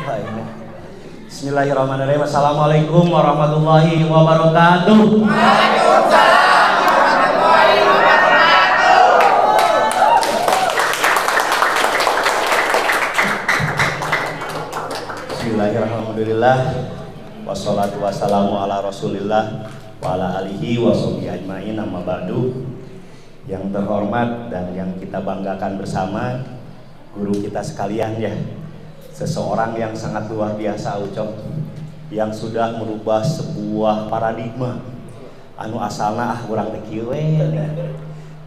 Bismillahirrahmanirrahim. Assalamualaikum warahmatullahi wabarakatuh. Waalaikumsalam warahmatullahi wabarakatuh. Bismillahirrahmanirrahim. Wassalatu wassalamu ala rasulillah wa ala alihi wa sahbihi ajmain, amma ba'du. Yang terhormat dan yang kita banggakan bersama, guru kita sekalian ya, seseorang yang sangat luar biasa Ucok, yang sudah merubah sebuah paradigma anu asalna urang teh kieu we,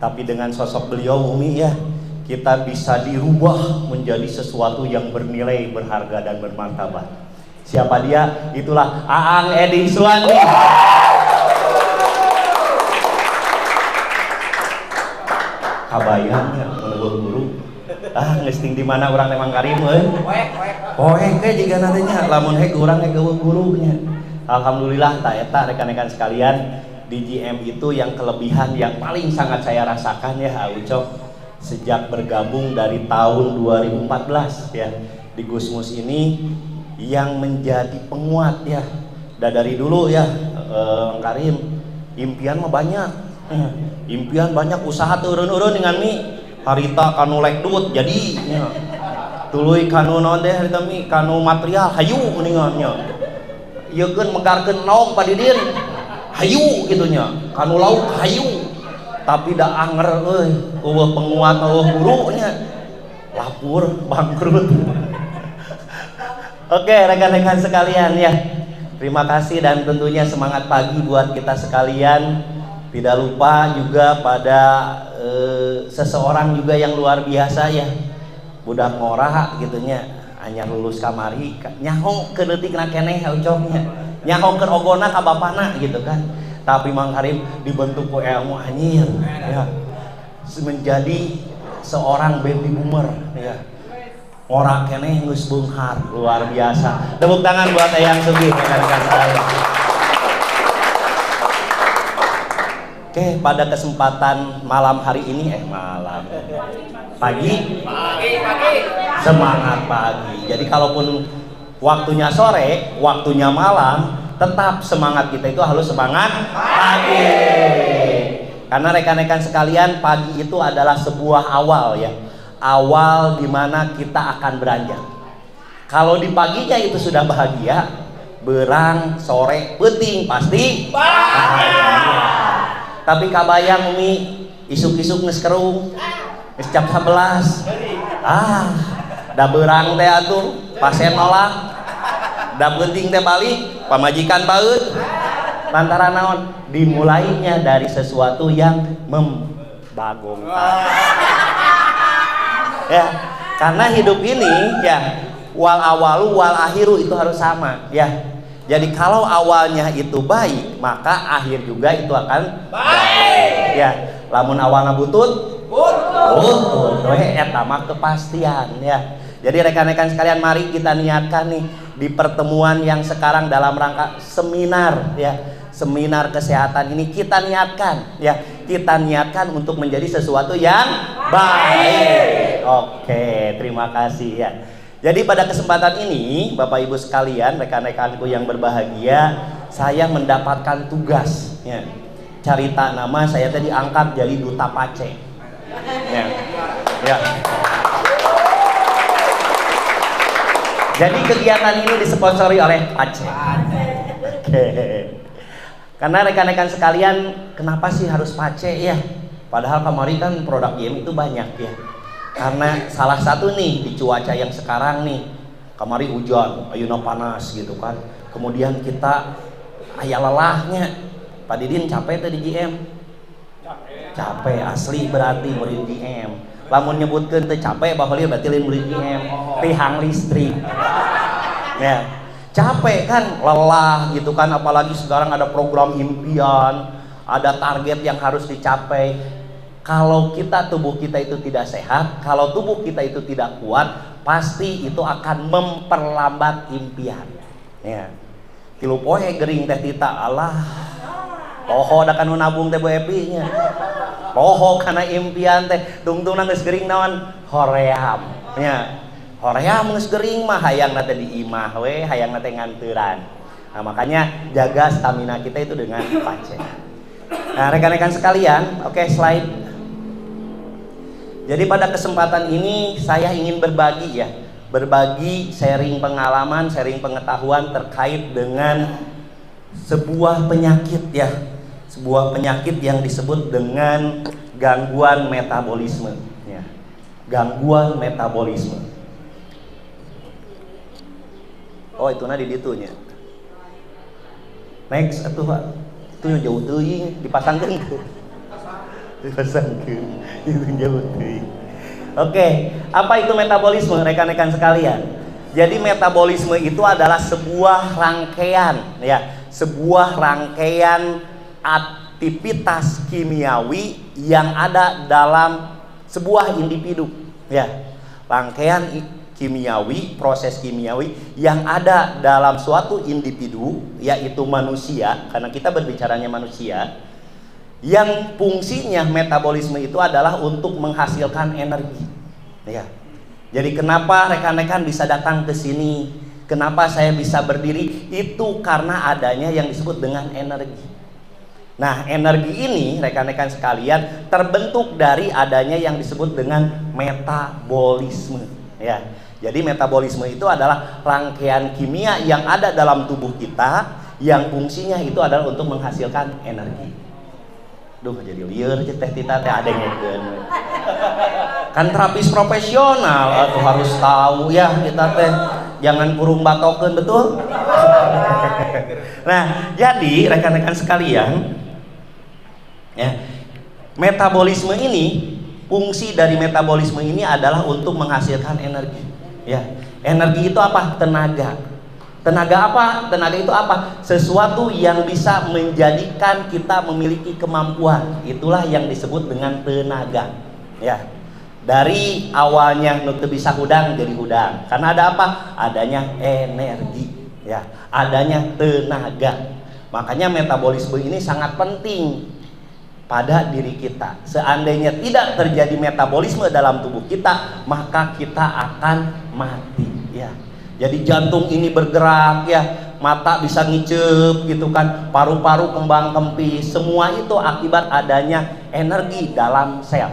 tapi dengan sosok beliau Umi ya, kita bisa dirubah menjadi sesuatu yang bernilai, berharga dan bermartabat. Siapa dia? Itulah Aang Edi Suwandi. Kabayang ya menurut guru. Ngesting di mana orang memang karim euy. Poek ke jiga nantinya lamun hek urang hek gurunya. Alhamdulillah ta eta rekan-rekan sekalian, di GM itu yang kelebihan yang paling sangat saya rasakan ya Ucok, sejak bergabung dari tahun 2014 ya di Gusmus ini, yang menjadi penguat ya. Dari dulu ya Karim, impian mah banyak. Impian banyak, usaha turun-urun dengan mi harita kanu lek duit jadi ya. Tuluy kanu naon teh harita mi kanu material hayu ningannya. Ieu keun megarkeun naon padidin hayu kitu nya. Kanu lauk hayu. Tapi da anger euy, eueuh penguat eueuh guru nya. Lapur bangkrut. Oke, rekan-rekan sekalian ya. Terima kasih dan tentunya semangat pagi buat kita sekalian. Tidak lupa juga pada seseorang juga yang luar biasa ya, budak ngorah gitunya, anyar lulus kamari nyaho ke leutikna keneh Ucoknya, nyaho ke ogona ka bapana gitu kan, tapi Mang Karim dibentuk ku ilmu anyir ya, menjadi seorang baby boomer ya, ora keneh geus beunghar, luar biasa. Tepuk tangan buat Eyang Sugi rekan-rekan sekalian. Oke, pada kesempatan malam hari ini pagi, semangat pagi. Jadi kalaupun waktunya sore, waktunya malam, tetap semangat kita itu harus semangat pagi. Karena rekan-rekan sekalian, pagi itu adalah sebuah awal ya, awal dimana kita akan beranjak. Kalau di paginya itu sudah bahagia, berang sore penting pasti bahagia. Tapi kabayang Umi isuk-isuk geus kerung, geus jam 11. Da beurang teh atuh pasien nolak, da penting teh balik pamajikan baeud. Lantaran naon? Dimulainya dari sesuatu yang membagongkan. Ya, karena hidup ini ya wal awalu wal akhiru itu harus sama ya. Jadi kalau awalnya itu baik, maka akhir juga itu akan baik. Ya, lamun awalnya butut, butut. Eta mah kepastian ya. Jadi rekan-rekan sekalian, mari kita niatkan nih di pertemuan yang sekarang dalam rangka seminar ya, seminar kesehatan ini kita niatkan ya, kita niatkan untuk menjadi sesuatu yang baik. Oke, terima kasih ya. Jadi pada kesempatan ini, Bapak Ibu sekalian, rekan-rekanku yang berbahagia, saya mendapatkan tugas ya. Carita nama saya tadi angkat jadi duta Pace. Ya. Ya. Jadi kegiatan ini disponsori oleh Pace. Oke. Karena rekan-rekan sekalian, kenapa sih harus Pace ya? Padahal kemarin kan produk game itu banyak ya. Karena salah satu nih di cuaca yang sekarang nih, kemarin hujan, ayeuna panas gitu kan. Kemudian kita aya lelahnya. Pak Didin capek tuh di GM. Capek asli berarti murid GM. Lamun nyebutkeun teu capek baheula berarti lain murid GM. Tihang listrik. Ya. Capek kan, lelah gitu kan, apalagi sekarang ada program impian, ada target yang harus dicapai. Kalau tubuh kita itu tidak sehat, kalau tubuh kita itu tidak kuat, pasti itu akan memperlambat impian. Ya. Tilu poe gering teh tita Allah. Poho da kanu nabung teh Bu Epi nya. Poho kana impian teh tungtungna geus gering naon? Hoream. Ya. Horea geus gering mah hayang teh di imah we, hayang teh nganturan. Nah, makanya jaga stamina kita itu dengan pace. Nah, rekan-rekan sekalian, oke, slide. Jadi pada kesempatan ini saya ingin berbagi ya, berbagi sharing pengalaman, sharing pengetahuan terkait dengan sebuah penyakit ya, sebuah penyakit yang disebut dengan gangguan metabolisme ya. Gangguan metabolisme. Oh, itu di ditunya. Next atuh Pak. Itu jauh teuing dipasangkeun. Dipasangkeun. Itu jauh teuing. Oke, apa itu metabolisme rekan-rekan sekalian? Jadi metabolisme itu adalah sebuah rangkaian ya, sebuah rangkaian aktivitas kimiawi yang ada dalam sebuah individu ya. Rangkaian kimiawi, proses kimiawi yang ada dalam suatu individu, yaitu manusia, karena kita berbicaranya manusia, yang fungsinya metabolisme itu adalah untuk menghasilkan energi ya. Jadi kenapa rekan-rekan bisa datang ke sini, kenapa saya bisa berdiri, itu karena adanya yang disebut dengan energi. Nah, energi ini rekan-rekan sekalian terbentuk dari adanya yang disebut dengan metabolisme ya. Jadi metabolisme itu adalah rangkaian kimia yang ada dalam tubuh kita yang fungsinya itu adalah untuk menghasilkan energi. Duh, jadi lieur teh kita teh adengekeun. Kan terapis profesional atau harus tahu ya kita teh, jangan kurung batokeun, betul? Nah, jadi rekan-rekan sekalian ya, metabolisme ini, fungsi dari metabolisme ini adalah untuk menghasilkan energi. Ya, energi itu apa? Tenaga. Tenaga apa? Tenaga itu apa? Sesuatu yang bisa menjadikan kita memiliki kemampuan. Itulah yang disebut dengan tenaga. Ya. Dari awalnya nu teu bisa hudang jadi hudang. Karena ada apa? Adanya energi. Ya, adanya tenaga. Makanya metabolisme ini sangat penting pada diri kita. Seandainya tidak terjadi metabolisme dalam tubuh kita, maka kita akan mati ya. Jadi jantung ini bergerak ya, mata bisa ngicep gitu kan, paru-paru kembang kempis, semua itu akibat adanya energi dalam sel.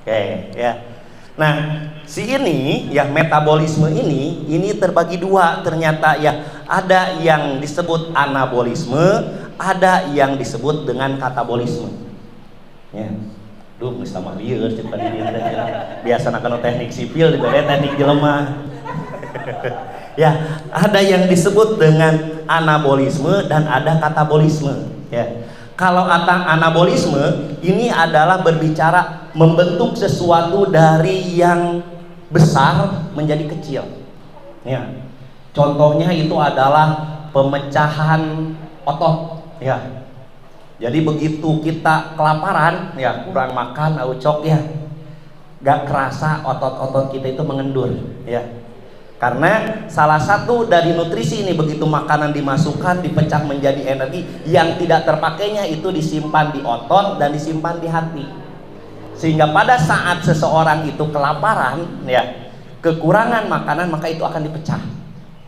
Oke ya. Nah, si ini ya, metabolisme ini terbagi dua ternyata ya. Ada yang disebut anabolisme, ada yang disebut dengan katabolisme. Ya, duh geus sama lieur cepat di dieu teh. Biasana kana teknik sipil dibere teknik jelema. Ya, ada yang disebut dengan anabolisme dan ada katabolisme. Ya. Kalau anabolisme ini adalah berbicara membentuk sesuatu dari yang besar menjadi kecil. Ya. Contohnya itu adalah pemecahan otot. Ya. Jadi begitu kita kelaparan, ya kurang makan, aucok ya, gak kerasa otot-otot kita itu mengendur, ya. Karena salah satu dari nutrisi ini, begitu makanan dimasukkan, dipecah menjadi energi, yang tidak terpakainya itu disimpan di otot dan disimpan di hati. Sehingga pada saat seseorang itu kelaparan, ya, kekurangan makanan, maka itu akan dipecah,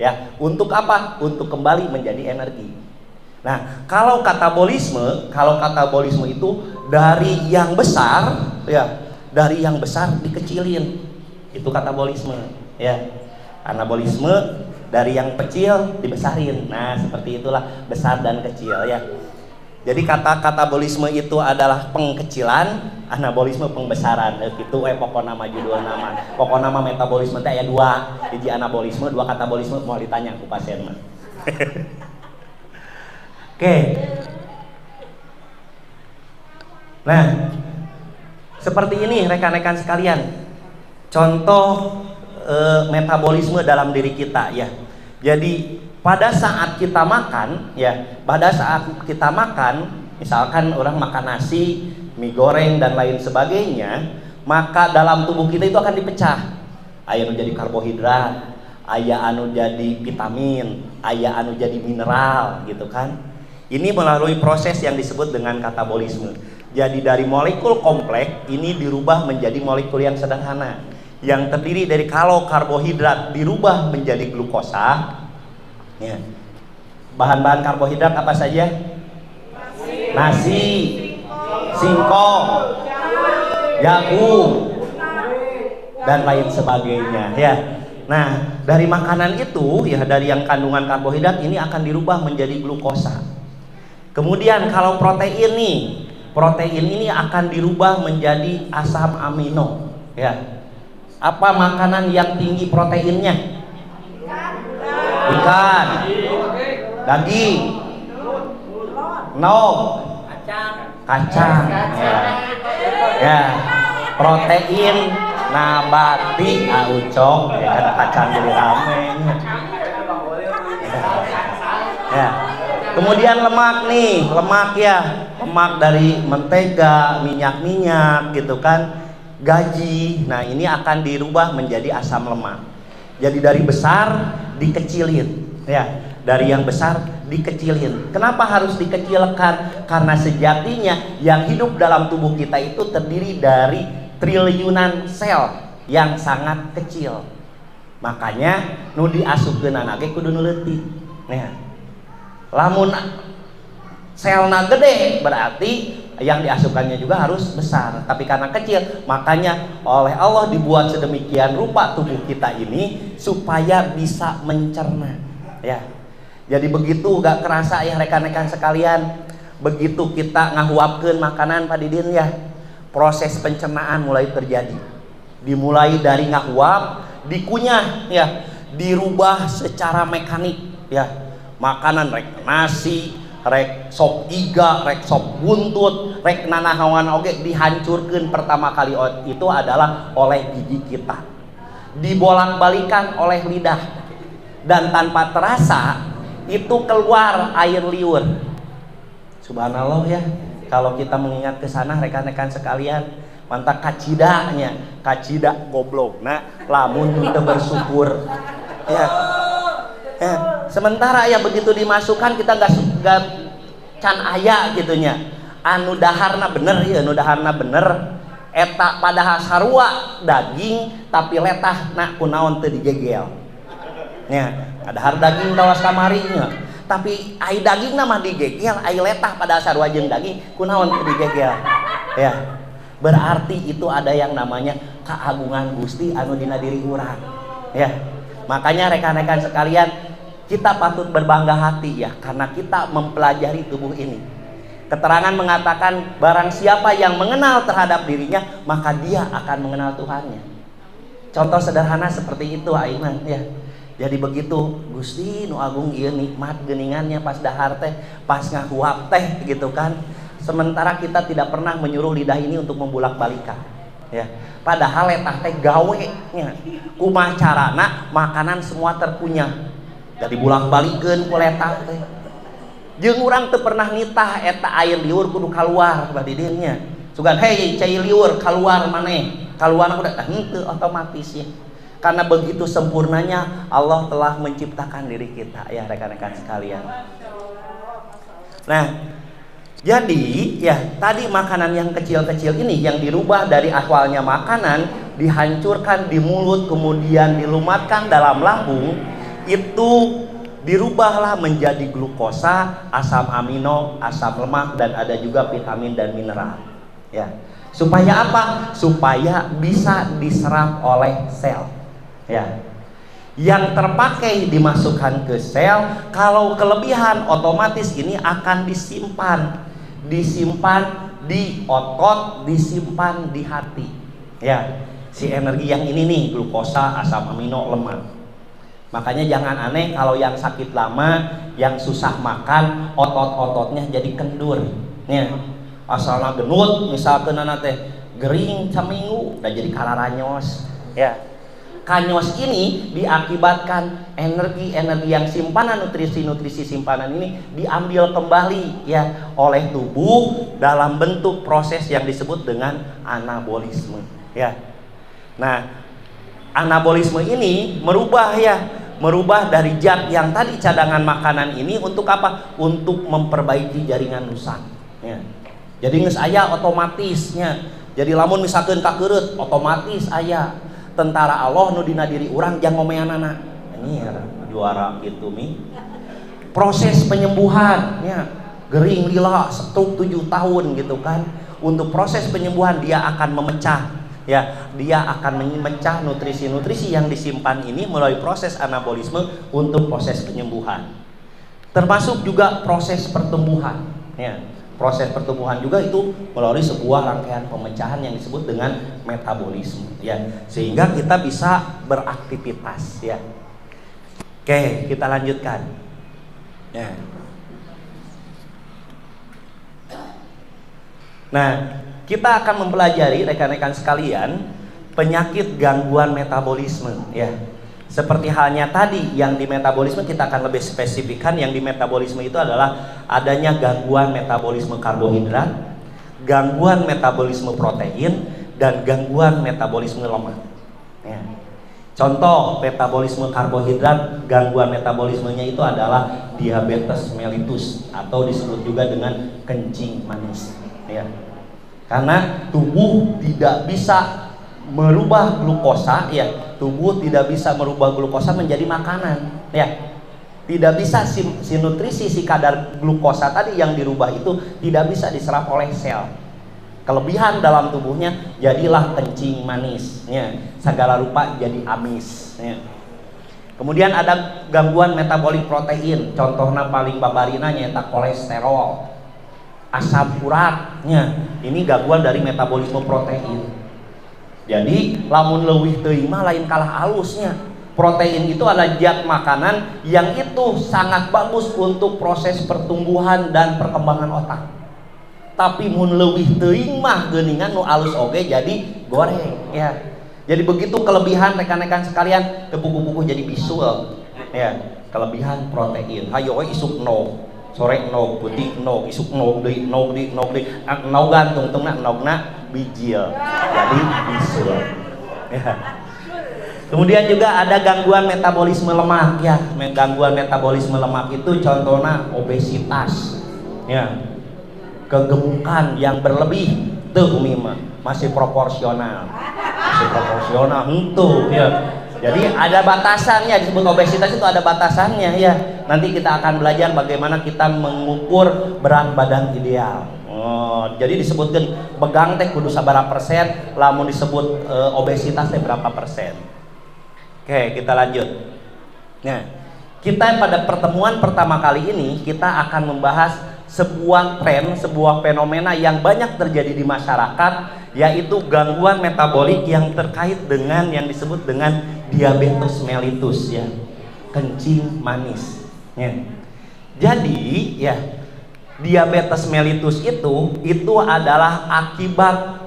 ya. Untuk apa? Untuk kembali menjadi energi. Nah, kalau katabolisme itu dari yang besar, ya, dari yang besar dikecilin, itu katabolisme, ya. Anabolisme dari yang kecil dibesarin. Nah, seperti itulah besar dan kecil, ya. Jadi kata katabolisme itu adalah pengkecilan, anabolisme pembesaran. Itu pokoknya nama judul nama. Pokoknya nama metabolisme teh aya dua, hiji anabolisme, dua katabolisme. Mau ditanya ku pasien mah. Oke. Nah, seperti ini rekan-rekan sekalian. Contoh metabolisme dalam diri kita, ya. Jadi pada saat kita makan, ya, pada saat kita makan, misalkan orang makan nasi, mie goreng dan lain sebagainya, maka dalam tubuh kita itu akan dipecah. Aya anu jadi karbohidrat, aya anu jadi vitamin, aya anu jadi mineral, gitu kan. Ini melalui proses yang disebut dengan katabolisme. Jadi dari molekul kompleks ini dirubah menjadi molekul yang sederhana. yang terdiri dari karbohidrat dirubah menjadi glukosa. Ya. Bahan-bahan karbohidrat apa saja? Nasi, singkong, jagung, dan lain sebagainya. Ya. Nah, dari makanan itu, ya, dari yang kandungan karbohidrat ini akan dirubah menjadi glukosa. Kemudian kalau protein nih, protein ini akan dirubah menjadi asam amino. Ya. Apa makanan yang tinggi proteinnya? Ikan, daging, kacang, ya, protein nabati, ucok, ya kan kacang jadi rame. Ya. Kemudian lemak nih, lemak ya, lemak dari mentega, minyak gitu kan, gaji. Nah, ini akan dirubah menjadi asam lemak. Jadi dari besar dikecilin, ya, dari yang besar dikecilin. Kenapa harus dikecilkan? Karena sejatinya yang hidup dalam tubuh kita itu terdiri dari triliunan sel yang sangat kecil. Makanya nu diasupkeun anake kudu nu leutik. Nah, lamun selna gede berarti yang diasupkannya juga harus besar, tapi karena kecil, makanya oleh Allah dibuat sedemikian rupa tubuh kita ini supaya bisa mencerna. Ya, jadi begitu gak kerasa ya rekan-rekan sekalian, begitu kita ngahuapkeun makanan Pak Didin ya, proses pencernaan mulai terjadi. Dimulai dari ngahuap, dikunyah ya, dirubah secara mekanik ya. Makanan rek nasi, rek sop iga, rek sop buntut, rek nanahawan oge dihancurkan pertama kali itu adalah oleh gigi kita, dibolak-balikan oleh lidah, dan tanpa terasa itu keluar air liur. Subhanallah ya, kalau kita mengingat ke sana rekan-rekan sekalian, mantap kacidanya, kacida goblok, nah lamun kita bersyukur ya. Ya, sementara ya begitu dimasukkan kita gak can aya gitunya, anu daharna bener ya, anu daharna bener eta padahal sarua daging tapi letah nak kunaon teu digegel nya, dahar daging tawas kamarinya tapi ai dagingna mah digegel, ai letah padahal sarua jeung daging kunaon teu digegel ya. Berarti itu ada yang namanya keagungan Gusti anu dina diri urang ya. Makanya rekan-rekan sekalian, kita patut berbangga hati ya, karena kita mempelajari tubuh ini. Keterangan mengatakan barang siapa yang mengenal terhadap dirinya, maka dia akan mengenal Tuhannya. Contoh sederhana seperti itu Aiman ya. Jadi begitu Gusti nu agung ieu nikmat geuningannya pas dahar teh, pas ngahuap teh gitu kan. Sementara kita tidak pernah menyuruh lidah ini untuk membulak-balikan ya. Padahal letah teh gawe nya. Kumaha carana makanan semua terkunyah. Jadi bulak-balikeun ku letah teh. Jeung urang teu pernah nitah eta air liur kudu kaluar Badidin nya. Sugan hei cai liur kaluar maneh. Kaluar udah henteu otomatis ya. Karena begitu sempurnanya Allah telah menciptakan diri kita ya rekan-rekan sekalian. Nah, jadi ya tadi makanan yang kecil-kecil ini yang dirubah dari awalnya makanan dihancurkan di mulut kemudian dilumatkan dalam lambung, itu dirubahlah menjadi glukosa, asam amino, asam lemak, dan ada juga vitamin dan mineral ya. Supaya apa? Supaya bisa diserap oleh sel ya. Yang terpakai dimasukkan ke sel, kalau kelebihan otomatis ini akan disimpan di otot, disimpan di hati ya. Si energi yang ini nih, glukosa, asam amino, lemak. Makanya jangan aneh kalau yang sakit lama, yang susah makan, otot-ototnya jadi kendur ya. Asalna genut misalkan teh gering saminggu udah jadi kalaranyos ya. Kanyos ini diakibatkan energi-energi yang simpanan, nutrisi-nutrisi simpanan ini diambil kembali ya oleh tubuh dalam bentuk proses yang disebut dengan anabolisme ya. Nah, anabolisme ini merubah dari zat yang tadi cadangan makanan ini untuk apa? Untuk memperbaiki jaringan nusan ya. Jadi geus aya otomatisnya. Jadi lamun misalkan kakeureut otomatis aya. tentara Allah nu dina diri urang jang ngomeanana. Ini juara gitu mi. Proses penyembuhan ya, gering lila stroke 7 tahun gitu kan. Untuk proses penyembuhan dia akan memecah ya, dia akan memecah nutrisi-nutrisi yang disimpan ini melalui proses anabolisme untuk proses penyembuhan. Termasuk juga proses pertumbuhan ya. Proses pertumbuhan juga itu melalui sebuah rangkaian pemecahan yang disebut dengan metabolisme ya, sehingga kita bisa beraktivitas ya. Oke, kita lanjutkan ya. Nah, kita akan mempelajari rekan-rekan sekalian penyakit gangguan metabolisme ya. Seperti halnya tadi yang di metabolisme, kita akan lebih spesifikkan. Yang di metabolisme itu adalah adanya gangguan metabolisme karbohidrat, gangguan metabolisme protein, dan gangguan metabolisme lemak ya. Contoh metabolisme karbohidrat, gangguan metabolismenya itu adalah diabetes mellitus atau disebut juga dengan kencing manis ya. Karena tubuh tidak bisa merubah glukosa ya, tubuh tidak bisa merubah glukosa menjadi makanan ya. Tidak bisa si nutrisi, si kadar glukosa tadi yang dirubah itu tidak bisa diserap oleh sel. Kelebihan dalam tubuhnya jadilah kencing manis ya. Segala rupa jadi amis ya. Kemudian ada gangguan metabolik protein, contohnya paling babarina nyaeta kolesterol, asam uratnya. Ini gangguan dari metabolisme protein. Jadi lamun leuwih teuing mah lain kalah halusnya. Protein itu adalah zat makanan yang itu sangat bagus untuk proses pertumbuhan dan perkembangan otak. Tapi mun leuwih teuing mah geuningan nu alus oge jadi goreng ya. Jadi begitu kelebihan rekan-rekan sekalian, pupu-pupu jadi bisul ya. Kelebihan protein. Hayo we isuk no, sore no, putih no, isuk no deui no gantung tungna nogna bijil. Jadi bisul ya. Kemudian juga ada gangguan metabolisme lemak ya. Gangguan metabolisme lemak itu contohnya obesitas ya. Kegemukan yang berlebih tuh masih proporsional tuh ya. Jadi ada batasannya, disebut obesitas itu ada batasannya ya. Nanti kita akan belajar bagaimana kita mengukur berat badan ideal. Jadi disebutkan begang teh kudu sabaraha persen, lamun disebut obesitas teh berapa persen. Oke, kita lanjut. Nah, kita pada pertemuan pertama kali ini kita akan membahas sebuah tren, sebuah fenomena yang banyak terjadi di masyarakat, yaitu gangguan metabolik yang terkait dengan yang disebut dengan diabetes mellitus ya, kencing manis ya. Jadi ya, diabetes mellitus itu adalah akibat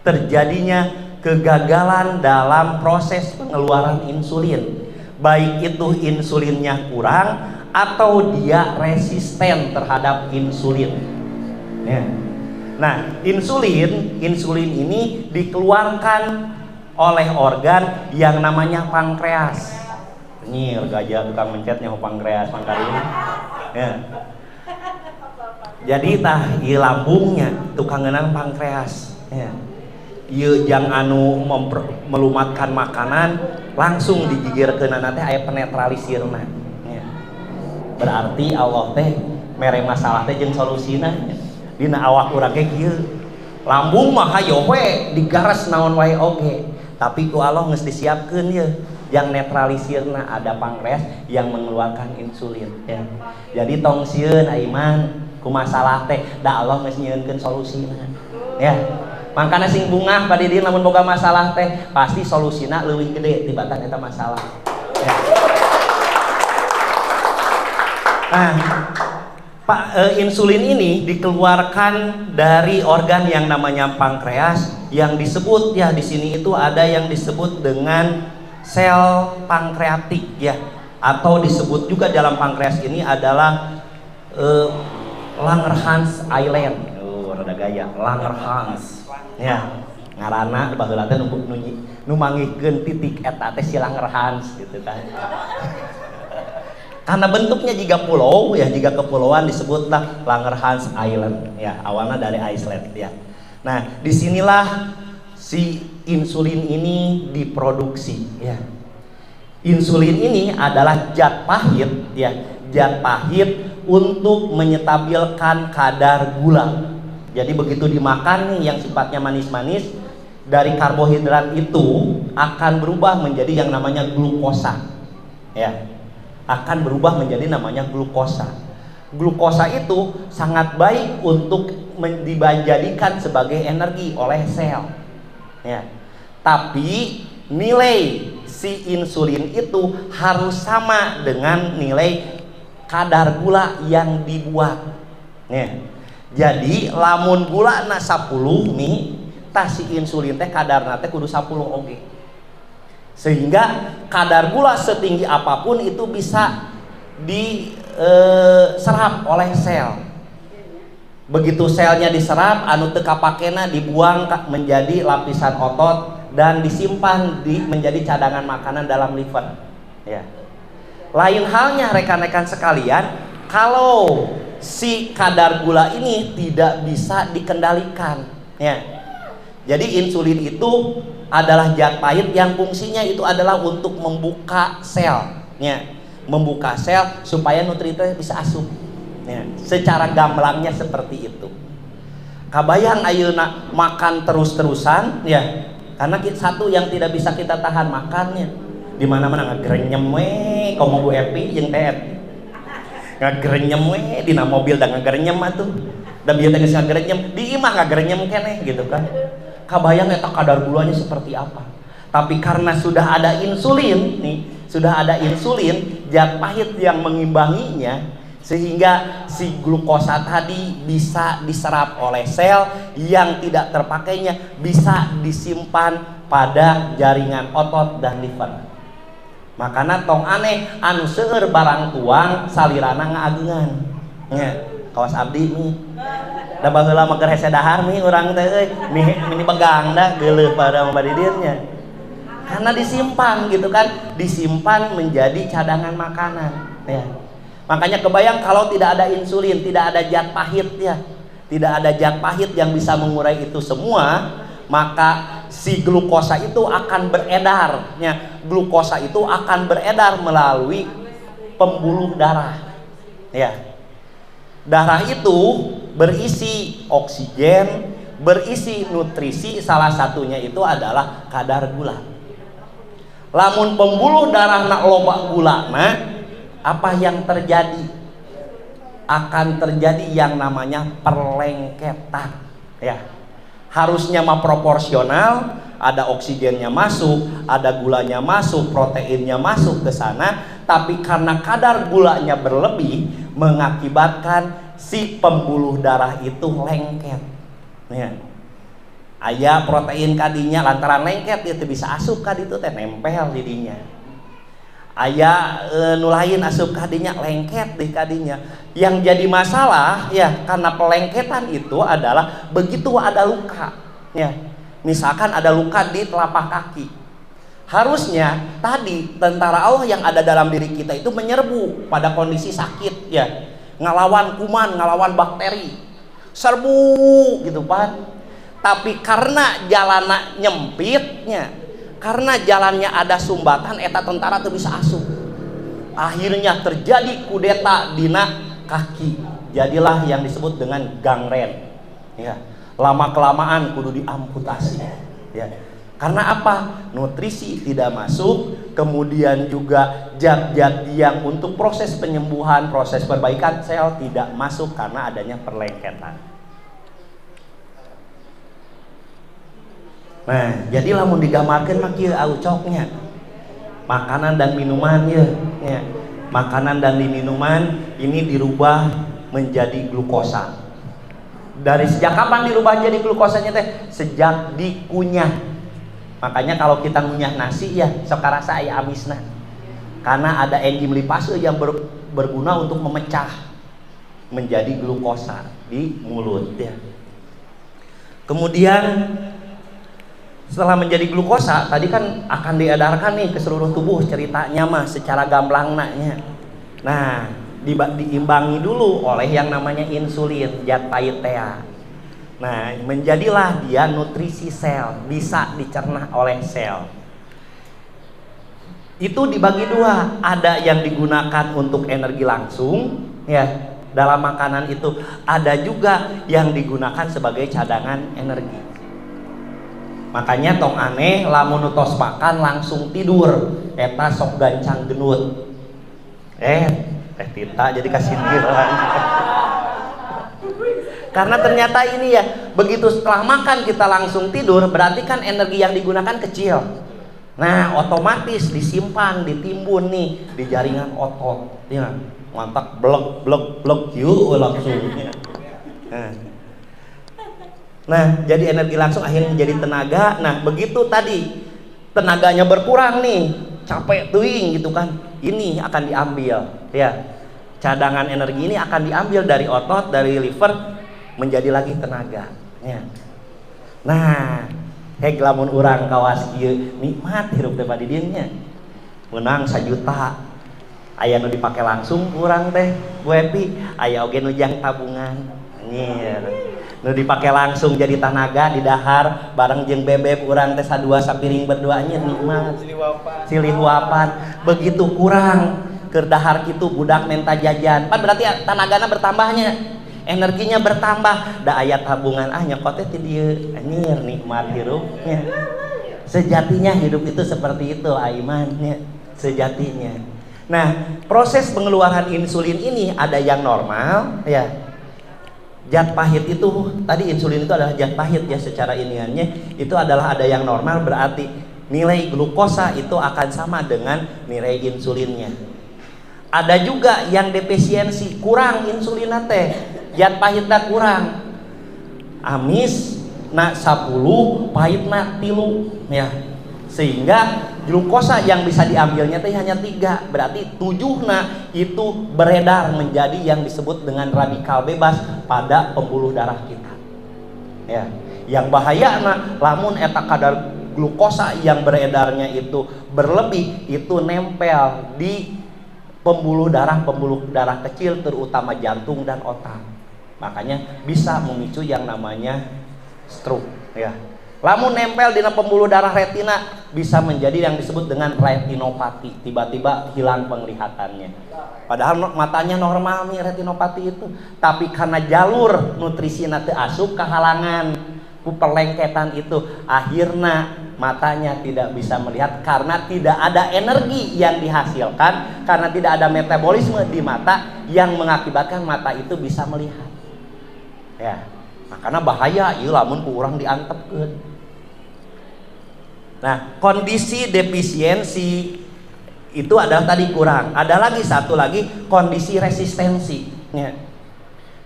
terjadinya kegagalan dalam proses pengeluaran insulin, baik itu insulinnya kurang atau dia resisten terhadap insulin ya. Nah, insulin ini dikeluarkan oleh organ yang namanya pankreas. Nyir gajah tukang mencetnya pankreas pangkarin ya. Jadi tah ieu lambungnya tukang ngeunang pankreas ya. Ieu jang anu melumatkan makanan langsung digigirkeunana teh aya penetralisirna. Berarti Allah teh mere masalah teh jeung solusina dina awak urang ge kieu. Lambung mah hayo we digaras naon wae oge, tapi ku Allah geus disiapkeun ye yang netralisirna, ada pankreas yang mengeluarkan insulin ya. Jadi tong sieun aiman ku masalah teh da Allah geus nyieunkeun solusina ya. Makana sing bungah pada diri lamun boga masalah teh pasti solusina leuwih gede tibatan eta masalah ya. Nah, insulin ini dikeluarkan dari organ yang namanya pankreas yang disebut ya di sini itu ada yang disebut dengan sel pankreatik ya, atau disebut juga dalam pankreas ini adalah Langerhans Island. Rada gaya Langerhans ya. Ngaranna baheula teh nu manggihkeun titik eta teh si Langerhans gitu kan. Karena bentuknya jika pulau ya, jika kepulauan disebutlah Langerhans Island ya, awalnya dari Iceland ya. Nah, disinilah si insulin ini diproduksi ya. Insulin ini adalah zat pahit ya, zat pahit untuk menyetabilkan kadar gula. Jadi begitu dimakan nih yang sifatnya manis-manis, dari karbohidrat itu akan berubah menjadi yang namanya glukosa ya, akan berubah menjadi namanya glukosa. Glukosa itu sangat baik untuk dijadikan sebagai energi oleh sel ya. Tapi nilai si insulin itu harus sama dengan nilai kadar gula yang dibuat ya. Jadi lamun gula na 10 nih, tah si insulin teh kadarna teh kudu 10 oge. Sehingga kadar gula setinggi apapun itu bisa diserap oleh sel. Begitu selnya diserap, anu teu kapakena dibuang menjadi lapisan otot dan disimpan menjadi cadangan makanan dalam liver ya. Lain halnya rekan-rekan sekalian, kalau si kadar gula ini tidak bisa dikendalikan ya. Jadi insulin itu adalah zat pahit yang fungsinya itu adalah untuk membuka sel ya, membuka sel supaya nutrien bisa asup ya. Secara gamblangnya seperti itu. Kabayang ayeuna makan terus-terusan ya, karena satu yang tidak bisa kita tahan makannya, di mana-mana ngagerenyem we komo Bu Epi jeung Teh ngagerenyem we dina mobil da ngagerenyem atuh, da bieu teh geus ngagerenyem di imah ngagerenyem keneh gitu kan. Kabayang eta kadar gulanya seperti apa. Tapi karena sudah ada insulin nih, sudah ada insulin zat pahit yang mengimbanginya, sehingga si glukosa tadi bisa diserap oleh sel, yang tidak terpakainya bisa disimpan pada jaringan otot dan liver. Makana tong aneh anu seueur barang tuang salirana ngaageungan nya. Kawas abdi nih da baheula mager hese dahar nih urang teh euy mini pegang da geuleuh pada mabadidirnya. Karena disimpan gitu kan, disimpan menjadi cadangan makanan ya. Makanya kebayang kalau tidak ada insulin, tidak ada zat pahit ya, tidak ada zat pahit yang bisa mengurai itu semua, maka si glukosa itu akan beredar ya. Glukosa itu akan beredar melalui pembuluh darah ya. Darah itu berisi oksigen, berisi nutrisi, salah satunya itu adalah kadar gula. Lamun pembuluh darah nak loba gulana, apa yang terjadi? Akan terjadi yang namanya perlengketan ya. Harusnya mah proporsional, ada oksigennya masuk, ada gulanya masuk, proteinnya masuk ke sana, tapi karena kadar gulanya berlebih mengakibatkan si pembuluh darah itu lengket ya. Aya protein kadinya lantaran lengket itu bisa asup kaditu teh nempel didinya. Aya nu lain asup kadinya lengket di kadinya. Yang jadi masalah ya karena pelengketan itu adalah begitu ada luka ya. Misalkan ada luka di telapak kaki, harusnya tadi tentara Allah yang ada dalam diri kita itu menyerbu pada kondisi sakit ya, ngelawan kuman, ngelawan bakteri, serbu gitu kan. Tapi karena jalannya nyempitnya, karena jalannya ada sumbatan, eta tentara tuh bisa asup. Akhirnya terjadi kudeta dina kaki, jadilah yang disebut dengan gangren ya. Lama kelamaan kudu diamputasi ya. Karena apa? Nutrisi tidak masuk, kemudian juga zat-zat yang untuk proses penyembuhan, proses perbaikan sel tidak masuk karena adanya perlengketan. Nah, jadi lamun digambarkeun mah kieu aucoknya. Makanan dan minuman ya. Makanan dan minuman ini dirubah menjadi glukosa. Dari sejak kapan dirubah jadi glukosanya teh? Sejak dikunyah. Makanya kalau kita ngunyah nasi ya sok karasa aya amisna. Karena ada enzim lipase yang berguna untuk memecah menjadi glukosa di mulut ya. Kemudian setelah menjadi glukosa tadi kan akan diedarkan nih ke seluruh tubuh, ceritanya mah secara gamblangnya. Nah, diimbangi dulu oleh yang namanya insulin, zat pahit teh. Nah, menjadilah dia nutrisi sel, bisa dicerna oleh sel. Itu dibagi dua, ada yang digunakan untuk energi langsung, ya, dalam makanan itu, ada juga yang digunakan sebagai cadangan energi. Makanya tong aneh lamun tos makan langsung tidur, eta sok gancang genut. Tita jadi kasih ngilang. Karena ternyata ini ya, begitu setelah makan kita langsung tidur, berarti kan energi yang digunakan kecil. Nah, otomatis disimpan, ditimbun nih di jaringan otot. Ya, mantap, blek blek blek yuk langsung. Nah, jadi energi langsung akhirnya menjadi tenaga. Nah, begitu tadi tenaganya berkurang nih, capek tuing gitu kan. Ini akan diambil, ya. Cadangan energi ini akan diambil dari otot, dari liver, menjadi lagi tenaga, ya. Nah, lamun urang kawas kieu nikmat hirup teh di dieu nya. Menang 1 juta. Aya nu dipake langsung urang teh, Bu Epi, aya oge nu jang tabungan. Nyieun. Nu dipake langsung jadi tenaga di dahar bareng jeung bebeb urang teh sadua sapiring berdua nya nikmat. Silih wapan. Begitu kurang keur dahar kitu budak menta jajan. Pan berarti tanagana bertambahnya. Energinya bertambah, da aya tabungan nyokot teh ti dieu, anjir nikmat hirupnya. Sejatinya hidup itu seperti itu, aimannya sejatinya. Nah, proses pengeluaran insulin ini ada yang normal, ya. Zat pahit itu tadi insulin itu adalah zat pahit ya, secara iniannya itu adalah ada yang normal, berarti nilai glukosa itu akan sama dengan nilai insulinnya. Ada juga yang defisiensi, kurang insulin teh. Zat pahitna kurang, amis na 10, pahit na 3, ya, sehingga glukosa yang bisa diambilnya teh hanya 3, berarti 7 na itu beredar menjadi yang disebut dengan radikal bebas pada pembuluh darah kita, ya. Yang bahaya na lamun eta kadar glukosa yang beredarnya itu berlebih, itu nempel di pembuluh darah kecil, terutama jantung dan otak. Makanya bisa memicu yang namanya stroke, ya. Lamun nempel di pembuluh darah retina bisa menjadi yang disebut dengan retinopati, tiba-tiba hilang penglihatannya. Padahal matanya normal nih retinopati itu, tapi karena jalur nutrisi teu asup kehalangan ku perlengketan itu, akhirnya matanya tidak bisa melihat karena tidak ada energi yang dihasilkan, karena tidak ada metabolisme di mata yang mengakibatkan mata itu bisa melihat. Ya, makanya bahaya ieu lamun ku urang diantepkeun. Nah, kondisi defisiensi itu adalah tadi kurang. Ada lagi satu lagi, kondisi resistensi. Ya.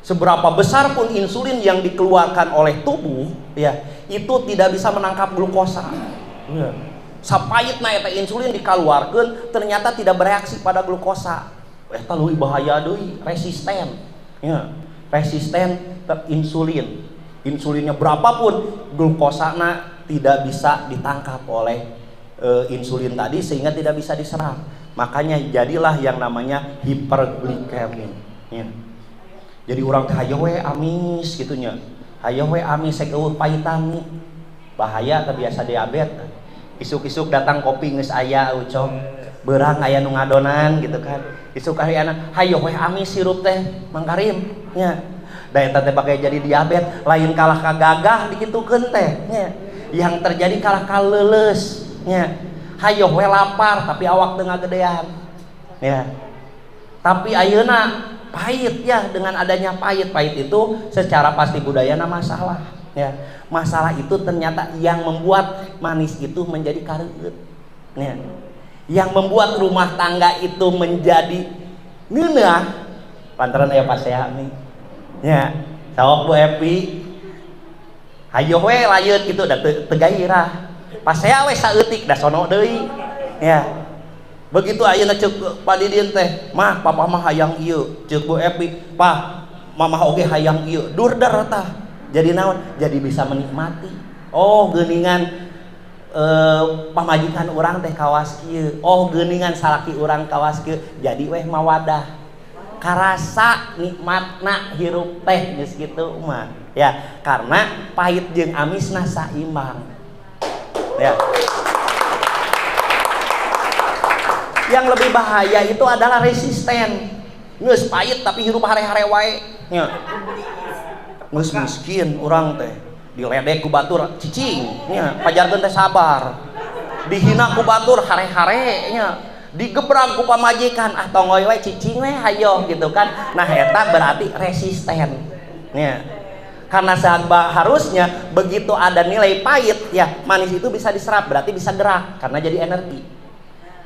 Seberapa besar pun insulin yang dikeluarkan oleh tubuh, ya, itu tidak bisa menangkap glukosa. Ya. Sapaitna eta insulin dikeluarkan ternyata tidak bereaksi pada glukosa. Eta leuwih bahaya deui, resisten. Ya. Resisten insulin. Insulinnya berapapun, glukosana tidak bisa ditangkap oleh insulin tadi sehingga tidak bisa diserap. Makanya jadilah yang namanya hiperglikemi. Ya. Jadi orang hayo we amis gitunya. Hayo we amis sek eueuh paitan nih. Bahaya kebiasa diabetes. Isuk-isuk datang kopi geus aya ucok. Beurang aya nu ngadonan gitu kan. Isuk ayeuna hayo we amis sirup teh Mang Karim nya. Da eta teh bage jadi diabetes, lain kalah ka gagah dikitukeun teh nya. Yang terjadi kalah ka leuleus nya. Hayo we lapar tapi awak teu ngagedean. Ya. Tapi ayeuna pahit ya, dengan adanya pahit itu secara pasti budayana masalah ya. Masalah itu ternyata yang membuat manis itu menjadi kareueut ya. Yang membuat rumah tangga itu menjadi neunah lantaran aya pasea nih ya. Sawok Bu Epi hayo we layeut kitu da teu gairah, pasea we saeutik da sono deui ya. Begitu ayeuna ceuk padidieun teh, mah papa mah hayang ieu, ceuk Bu Epi, pah mamah oge hayang ieu, durder tah. Jadi naon? Jadi bisa menikmati. Oh, geuningan pamajikan urang teh kawas kieu. Oh, geuningan salaki urang kawas kieu. Jadi weh mawadah. karasa nikmatna hirup teh geus kitu mah ya, karena pahit jeung amisna saimbang ya. Yang lebih bahaya itu adalah resisten, geus pahit tapi hirup hare-hare wae nya. Geus miskin urang teh diledek ku batur cicing nya, pajarkeun teh sabar. Dihina ku batur hare-hare nya, digebrang ku pamajikan ah tongoy we cicing we hayo gitu kan. Nah eta berarti resisten nya. Karena harusnya begitu ada nilai pahit ya, manis itu bisa diserap, berarti bisa gerak karena jadi energi.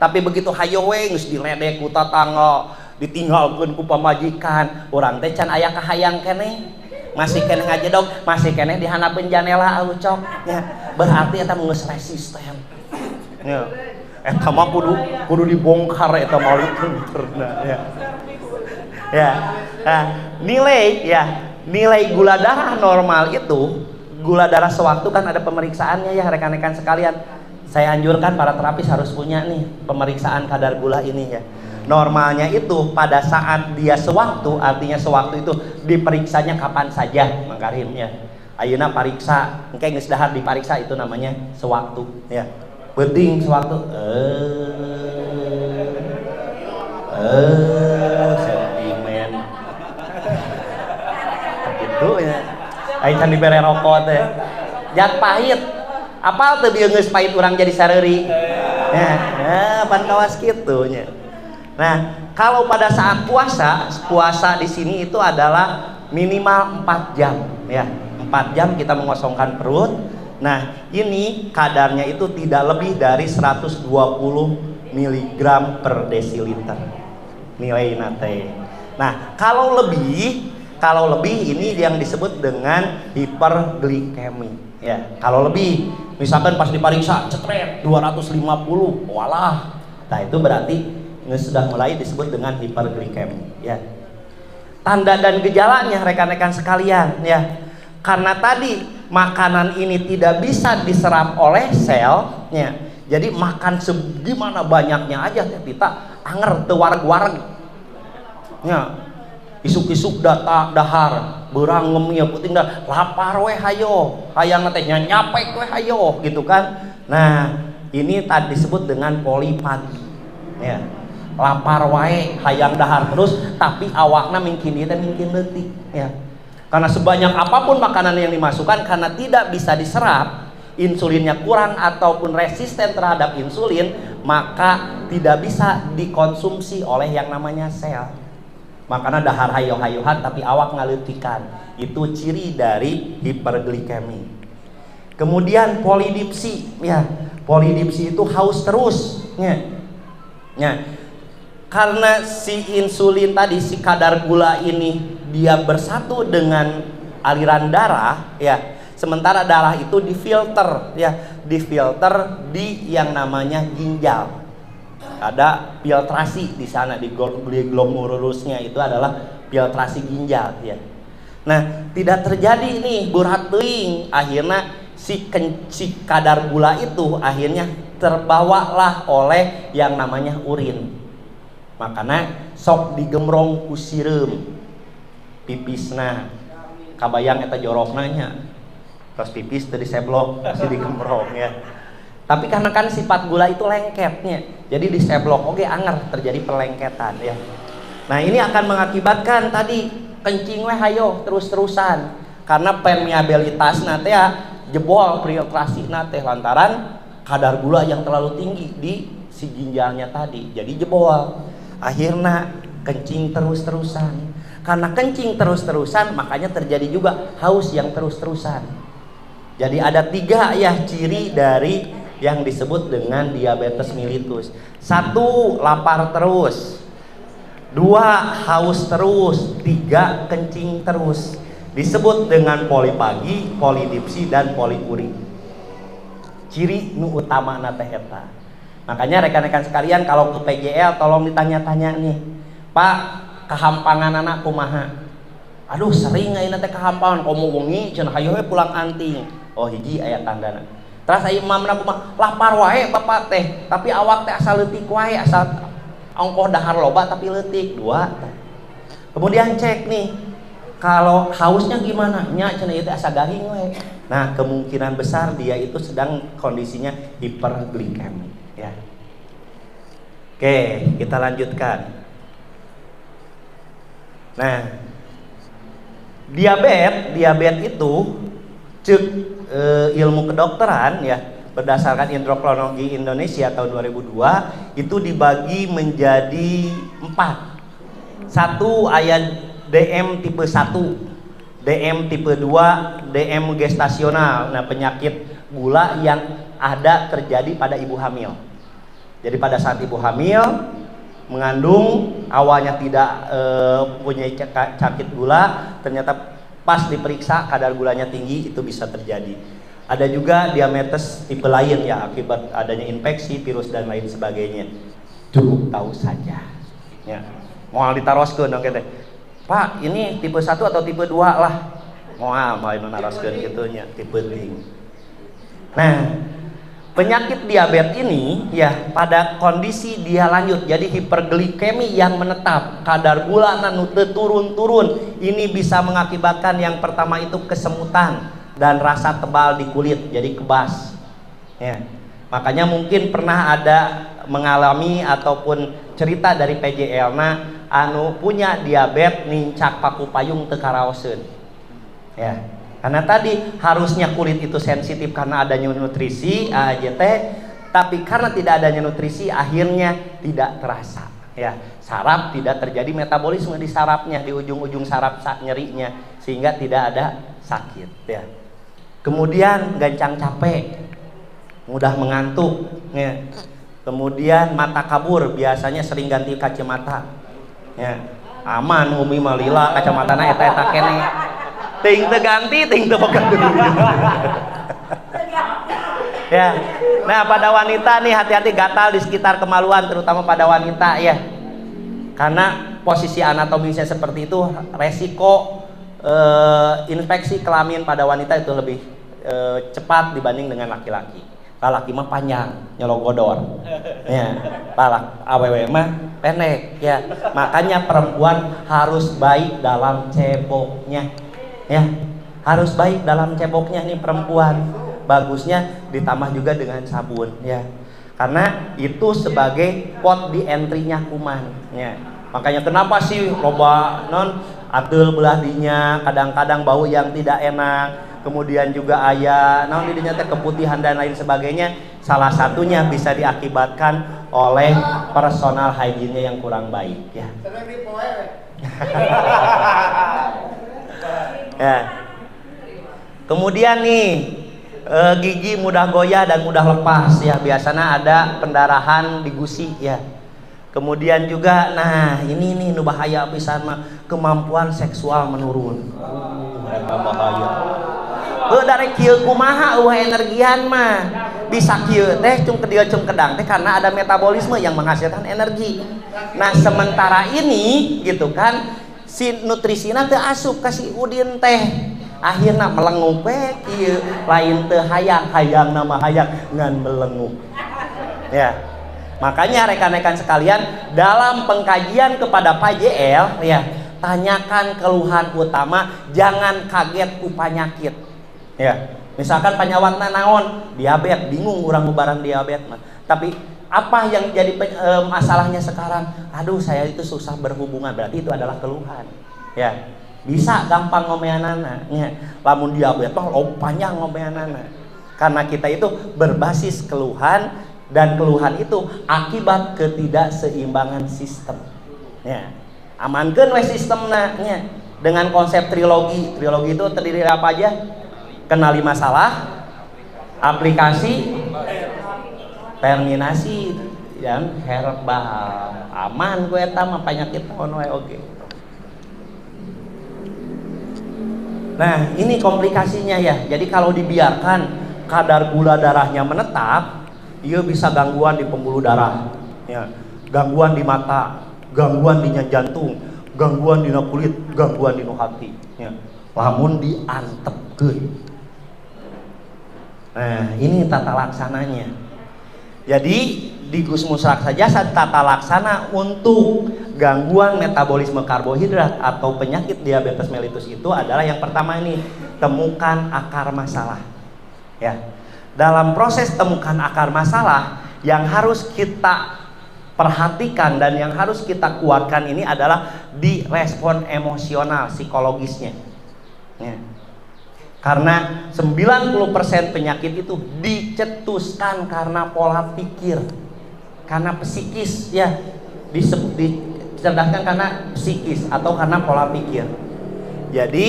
Tapi begitu hayo we geus diledek ku tatangga, ditinggalkeun ku pamajikan, urang teh can aya kahayang keneh, masih keneh ngajedog, masih keneh dihanapeun janela aucok nya, berarti eta geus resisten nya. Eta mah kudu dibongkar eta maliturna ya. Ya. Nah, nilai gula darah normal itu, gula darah sewaktu kan ada pemeriksaannya ya rekan-rekan sekalian. Saya anjurkan para terapis harus punya nih pemeriksaan kadar gula ini ya. Normalnya itu pada saat dia sewaktu, artinya sewaktu itu diperiksanya kapan saja, Mang Karim ya. Ayeuna pariksa, engke geus dahar dipariksa itu namanya sewaktu ya. Penting sewaktu. Sentimen. Gitu ya. Ai can dibere rokok teh. Jat pahit. Apal teu bieu geus pahit urang jadi sareuri. Pan kawas kitu nya. Nah, kalau pada saat puasa di sini itu adalah minimal 4 jam ya. 4 jam kita mengosongkan perut. Nah, ini kadarnya itu tidak lebih dari 120 mg per desiliter. Nilai nate. Nah, kalau lebih ini yang disebut dengan hiperglikemi. Ya, kalau lebih, misalkan pas diperiksa cetret 250, walah, nah itu berarti sudah mulai disebut dengan hiperglikemi. Ya, tanda dan gejalanya rekan-rekan sekalian, ya, karena tadi makanan ini tidak bisa diserap oleh sel, ya, jadi makan segimana banyaknya aja, ya, kita anger teu wareg-wareg, ya, isuk-isuk dahar. Berang ngemia puting dah lapar we hayo, hayang teh nyapek we hayo gitu kan. Nah, ini tadi disebut dengan polipagi. Ya. Lapar wae hayang dahar terus tapi awakna mungkin ieu teh mungkin leutik ya. Karena sebanyak apapun makanan yang dimasukkan karena tidak bisa diserap, insulinnya kurang ataupun resisten terhadap insulin, maka tidak bisa dikonsumsi oleh yang namanya sel. Makanya dahar hayo-hayohan tapi awak ngaleutikan. Itu ciri dari hiperglikemi. Kemudian polidipsi ya. Polidipsi itu haus terus ya. Ya. Karena si insulin tadi, si kadar gula ini dia bersatu dengan aliran darah ya. Sementara darah itu difilter ya, difilter di yang namanya ginjal. Ada filtrasi di sana di glomerulusnya itu adalah filtrasi ginjal ya. Nah, tidak terjadi nih berat teuing, akhirnya si kadar gula itu akhirnya terbawalah oleh yang namanya urin. Makanya sok digemrong ku sireum pipisna. Kabayang eta jorokna nya. Terus pipis teu diseblok, si digemrong ya. Tapi karena kan sifat gula itu lengketnya, jadi diseblok, oke anger terjadi pelengketan ya. Nah ini akan mengakibatkan tadi kencing we hayo terus-terusan karena permeabilitas nate ya jebol filtrasi nate lantaran kadar gula yang terlalu tinggi di si ginjalnya tadi, jadi jebol. Akhirnya kencing terus-terusan. Karena kencing terus-terusan makanya terjadi juga haus yang terus-terusan. Jadi ada 3 ya ciri dari yang disebut dengan diabetes mellitus. 1, lapar terus. 2, haus terus. 3, kencing terus. Disebut dengan polipagi, polidipsi, dan poliuri. Ciri nu utama na teh eta. Makanya rekan-rekan sekalian kalau ke PJL tolong ditanya-tanya nih, Pak, kehampangan anak kumaha? Aduh sering ayeuna teh kehampangan, komo wengi cenah hayu we pulang anting. Oh hiji aya tandana. Terus aya imamna kumaha? Lapar wae bapak teh, tapi awak teh asal leutik wae, asal ongkoh dahar loba tapi leutik. 2. Kemudian cek nih, kalau hausnya gimana? Nya cenah ieu teh asa gahing we. Nah, kemungkinan besar dia itu sedang kondisinya hiperglikemi, ya. Oke, kita lanjutkan. Nah, diabetes itu cek ilmu kedokteran ya, berdasarkan Endokrinologi Indonesia tahun 2002 itu dibagi menjadi 4. Satu aya DM tipe 1, DM tipe 2, DM gestasional. Nah, penyakit gula yang ada terjadi pada ibu hamil. Jadi pada saat ibu hamil mengandung, awalnya tidak punya sakit gula, ternyata pas diperiksa kadar gulanya tinggi, itu bisa terjadi. Ada juga diabetes tipe lain ya, akibat adanya infeksi, virus dan lain sebagainya. Cukup tahu saja. Ya. Moal ditaroskeun oke teh. Pak, ini tipe 1 atau tipe 2 lah. Moal naroskeun kitu nya, tipe ting. Nah, penyakit diabetes ini ya pada kondisi dia lanjut jadi hiperglikemi yang menetap, kadar gula nanu teu turun-turun. Ini bisa mengakibatkan yang pertama itu kesemutan dan rasa tebal di kulit, jadi kebas. Ya. Makanya mungkin pernah ada mengalami ataupun cerita dari PJL anu punya diabetes nincak paku payung teu karaoseun. Ya. Karena tadi harusnya kulit itu sensitif karena adanya nutrisi AJT, tapi karena tidak adanya nutrisi akhirnya tidak terasa. Ya, saraf tidak terjadi metabolisme di sarafnya, di ujung-ujung saraf nyerinya, sehingga tidak ada sakit. Ya. Kemudian gancang capek, mudah mengantuk. Ya. Kemudian mata kabur, biasanya sering ganti kacamata. Ya. Aman umi malila kacamatana eta kene. Ting ganti, ting boga dulu. Ya. Nah, pada wanita nih hati-hati gatal di sekitar kemaluan, terutama pada wanita ya. Karena posisi anatomisnya seperti itu, resiko infeksi kelamin pada wanita itu lebih cepat dibanding dengan laki-laki. Laki mah panjang, nyologodor. Ya, awewe mah pendek ya. Makanya perempuan harus baik dalam ceboknya. Ya, harus baik dalam ceboknya nih perempuan. Bagusnya ditambah juga dengan sabun ya. Karena itu sebagai pot di entry-nya kuman ya. Makanya kenapa sih loba non atul belah dinya, kadang-kadang bau yang tidak enak. Kemudian juga aya naon didinya teh keputihan dan lain sebagainya. Salah satunya bisa diakibatkan oleh personal hygiene-nya yang kurang baik ya. Ya. Kemudian nih gigi mudah goyah dan mudah lepas ya, biasanya ada pendarahan di gusi ya. Kemudian juga nah ini nih nu bahaya pisan mah kemampuan seksual menurun. Eta bahaya. Dari kieu kumaha eueuh energian mah bisa kieu teh cung kedieu cung kedang teh karena ada metabolisme yang menghasilkan energi. Nah sementara ini gitu kan si nutrisina teu asup ka si udin teh, akhirna melengup kieu lain teu hayang nama hayang ngan melengup ya. Makanya rekan-rekan sekalian dalam pengkajian kepada PJL ya, tanyakan keluhan utama, jangan kaget ku panyakit ya. Misalkan panyawatna naon, diabetes, bingung urang bubaran diabetes mah, tapi apa yang jadi masalahnya sekarang? Aduh saya itu susah berhubungan, berarti itu adalah keluhan ya. Bisa gampang ngomeanana ya. Lamun diabetes mah panjang ngomeanana, karena kita itu berbasis keluhan, dan keluhan itu akibat ketidakseimbangan sistem ya. Amankeun we sistemna ya. Dengan konsep trilogi itu terdiri dari apa aja? Kenali masalah, aplikasi, terminasi, dan herbal. Aman gue eta mah penyakit naon wae oge. Nah, ini komplikasinya ya. Jadi kalau dibiarkan kadar gula darahnya menetap, ia bisa gangguan di pembuluh darah, ya, gangguan di mata, gangguan di jantung, gangguan di kulit, gangguan di hati. Ya. Lamun diantepkeun. Nah, ini tata laksananya. Jadi di Gusmus Raksa Jasad tata laksana untuk gangguan metabolisme karbohidrat atau penyakit diabetes mellitus itu adalah yang pertama ini, temukan akar masalah. Ya. Dalam proses temukan akar masalah yang harus kita perhatikan dan yang harus kita kuatkan ini adalah di respon emosional psikologisnya. Ya. Karena 90% penyakit itu dicetuskan karena pola pikir, karena psikis, ya, dicerdaskan karena psikis atau karena pola pikir. Jadi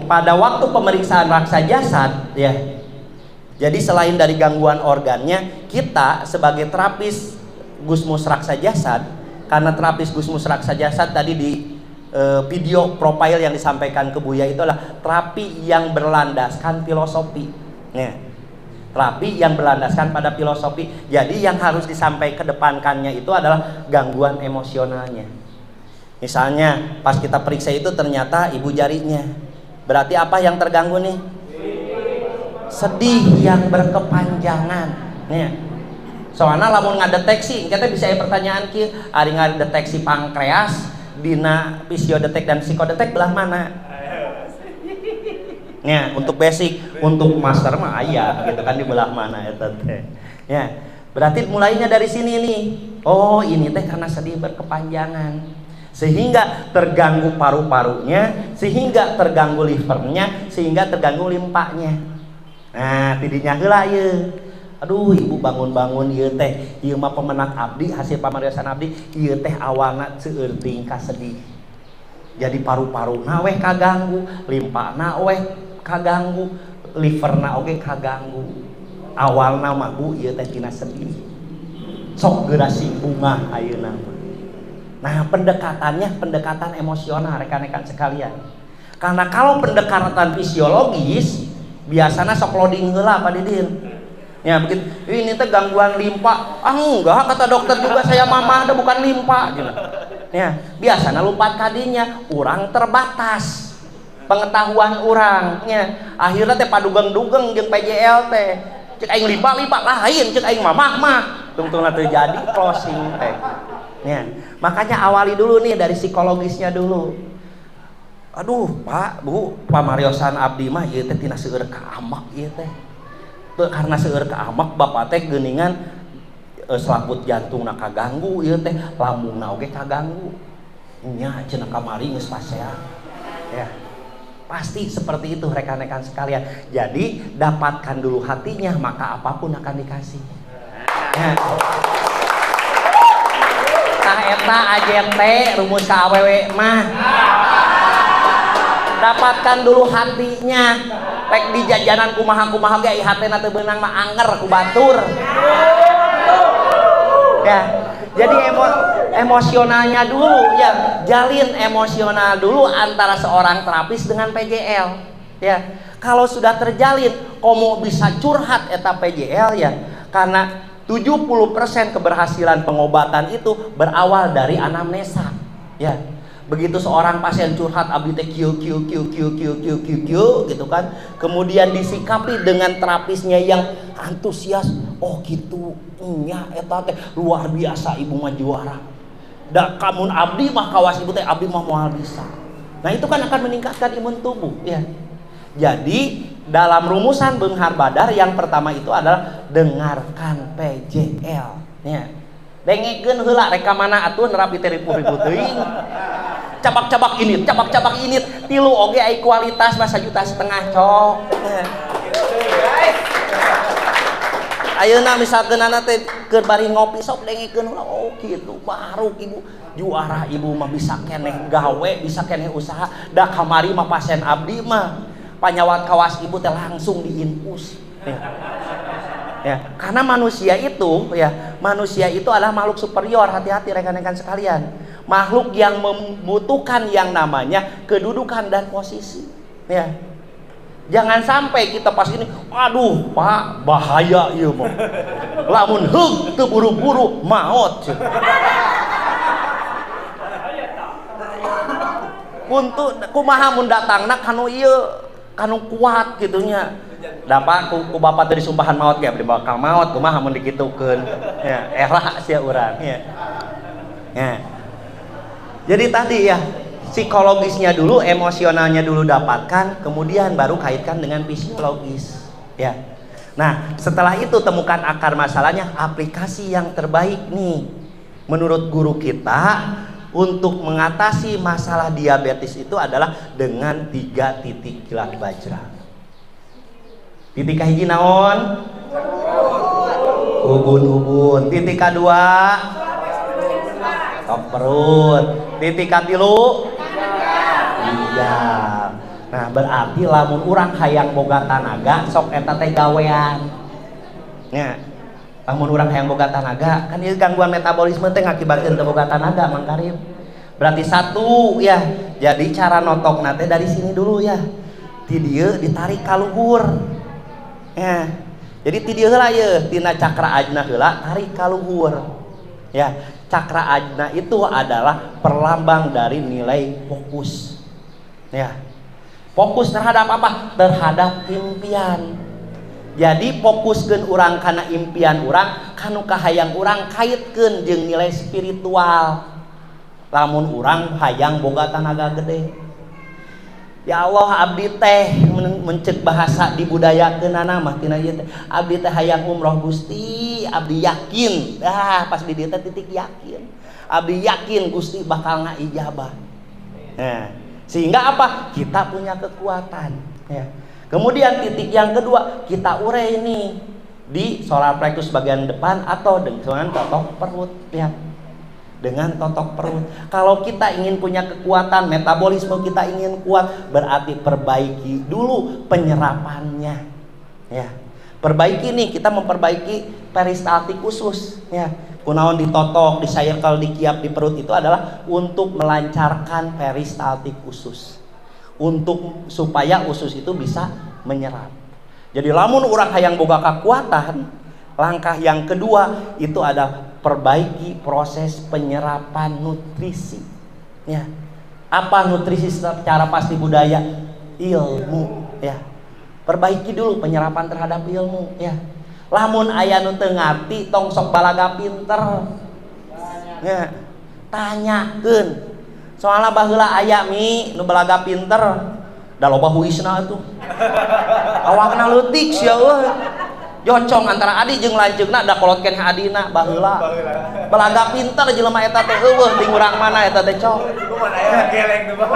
pada waktu pemeriksaan raksa jasad, ya, jadi selain dari gangguan organnya, kita sebagai terapis Gusmus Raksa Jasad, karena terapis Gusmus Raksa Jasad tadi di video profile yang disampaikan ke Buya itu adalah terapi yang berlandaskan filosofi. Ya. Terapi yang berlandaskan pada filosofi. Jadi yang harus disampaikan kedepankannya itu adalah gangguan emosionalnya. Misalnya pas kita periksa itu ternyata ibu jarinya. Berarti apa yang terganggu nih? Sedih yang berkepanjangan. Ya. Soalnya lamun ngadeteksi, kita bisa pertanyaan ki, ari ngadeteksi pankreas, dina fisiodetek dan psikodetek belah mana? Ya, untuk basic, untuk master mah aya gitu kan di belah mana eta teh. Ya, berarti mulainya dari sini nih. Oh, ini teh karena sedih berkepanjangan. Sehingga terganggu paru-parunya, sehingga terganggu livernya, sehingga terganggu limpanya. Nah, tidinya heula ieu. Aduh, ibu bangun-bangun ieu teh, ieu mah pemenak abdi, hasil pamariosan abdi, ieu teh awalna seueur tingkah sedih. Jadi paru-paruna weh kaganggu, limpana weh kaganggu, liverna oge kaganggu. Awalna mah Bu ieu teh tina sedih. Sok geura bunga ayeuna. Nah, pendekatannya pendekatan emosional rekan-rekan sekalian. Karena kalau pendekatan fisiologis biasanya sok loading heula Pak Didin. Ya begitu, ini teh gangguan limpa. Ah enggak, kata dokter juga saya mamah ada bukan limpa gitu. Ya, biasanya lompat kadinya, orang terbatas pengetahuan orang. Ya, akhirnya teh padugeng-dugeng jeung PJL teh. Cek aing limpa lain, cek aing mamah mah. Tungtungna teu jadi closing teh. Ya, makanya awali dulu nih dari psikologisnya dulu. Aduh, Pak, Bu, pamariosan abdi mah ieu teh tina seueur kaamak ieu teh. Karena seueur kaamak bapak teh geuningan selaput jantungna kaganggu ieu teh, lambungna oge kaganggu. Nya cenah kamari geus pasea. Ya. Pasti seperti itu rekan-rekan sekalian. Jadi dapatkan dulu hatinya, maka apapun akan dikasih. Ya. Tah eta AJT rumus ka awewe mah. Dapatkan dulu hatinya. Pek di jajanan kumaha-kumaha ge hatena teu beunang mah anger ku batur. Ya. Jadi emosionalnya dulu ya, jalin emosional dulu antara seorang terapis dengan PJL. Ya. Kalau sudah terjalin, komo bisa curhat eta PJL ya. Karena 70% keberhasilan pengobatan itu berawal dari anamnesa. Ya. Begitu seorang pasien curhat abdi teh kieu gitu kan, kemudian disikapi dengan terapisnya yang antusias, oh gitu nya eta teh luar biasa ibu mah juara, da kamun abdi mah kawas ibu teh abdi mah moal bisa. Nah itu kan akan meningkatkan imun tubuh ya. Jadi dalam rumusan Beunghar Badar yang pertama itu adalah dengarkan PJL ya. Dengekeun heula rekamana atuh nerapi teh ribu-ribu teuing. Cabak-cabak ini, cabak-cabak ini, tilu oge ai kualitas mah 1,5 juta cok. Ayeuna misalkeun anak teh keur bari ngopi sok dengekeun heula, oh kitu baru ibu juara, ibu mah bisa keneh gawe, bisa keneh usaha. Da kamari mah pasien abdi mah panyawat kawas ibu teh langsung diinfus. Ya, karena manusia itu adalah makhluk superior, hati-hati rekan-rekan sekalian. Makhluk yang membutuhkan yang namanya kedudukan dan posisi. Ya. Jangan sampai kita pas ini, aduh Pak, bahaya ieu mah. Lamun heug teu buru-buru maot. Untuk kumaha mun datangna kanu ieu, kanu kuat gitunya. dapat ku bapak dari sumpahan maut ge abdi bakal maut kumaha mun dikitukeun ya era sia urang ya. Jadi tadi ya psikologisnya dulu, emosionalnya dulu dapatkan, kemudian baru kaitkan dengan fisiologis ya. Nah setelah itu temukan akar masalahnya, aplikasi yang terbaik nih menurut guru kita untuk mengatasi masalah diabetes itu adalah dengan 3 titik kilat bajra. Titik kahiji naon? Ubun-ubun. Titik kedua tok perut. Titik katilu iya. Nah berarti lamun urang hayang boga tanaga sok eta teh gawean. Nya, lamun urang hayang boga tanaga kan ieu gangguan metabolisme teh ngakibatkeun teu boga tanaga Mang Karim. Berarti satu ya. Jadi cara notokna teh dari sini dulu ya. Ti dieu ditarik ka luhur. Ya. Jadi ti dieu heula ye, tina cakra ajna heula tarik ka luhur. Ya, cakra ajna itu adalah perlambang dari nilai fokus. Ya. Fokus terhadap apa? Terhadap impian. Jadi fokuskeun urang kana impian urang, kanu kahayang urang kaitkeun jeung nilai spiritual. Lamun urang hayang boga tanaga gede. Ya Allah abdi teh mencek bahasa dibudayakeunana mah tina ieu teh. Abdi teh hayang umroh Gusti, abdi yakin. Pas di dieu teh titik yakin. Abdi yakin Gusti bakal ngaijabah. Nah, sehingga apa? Kita punya kekuatan, ya. Kemudian titik yang kedua, kita urei nih di solar plexus bagian depan atau dengan totok perut, ya. Dengan totok perut. Kalau kita ingin punya kekuatan, metabolisme kita ingin kuat, berarti perbaiki dulu penyerapannya. Ya. Perbaiki nih, kita memperbaiki peristaltik usus, ya. Kunaon ditotok, di-circle, dikiap di perut itu adalah untuk melancarkan peristaltik usus. Untuk supaya usus itu bisa menyerap. Jadi lamun urang hayang boga kekuatan, langkah yang kedua itu ada perbaiki proses penyerapan nutrisi. Ya. Apa nutrisi secara pasti budaya? Ilmu, ya. Perbaiki dulu penyerapan terhadap ilmu, ya. Lamun aya nu teu ngarti tong sok balaga pinter. Ya. Tanyakeun. Soalna baheula aya mi nu balaga pinter, da loba huisna atuh. Awakna leutik sia euy. Jocong antara adi jeung lanceukna da kolot keneh adina baheula. Balaga pinter jelema eta teh eueuh di urang mana eta teh cok.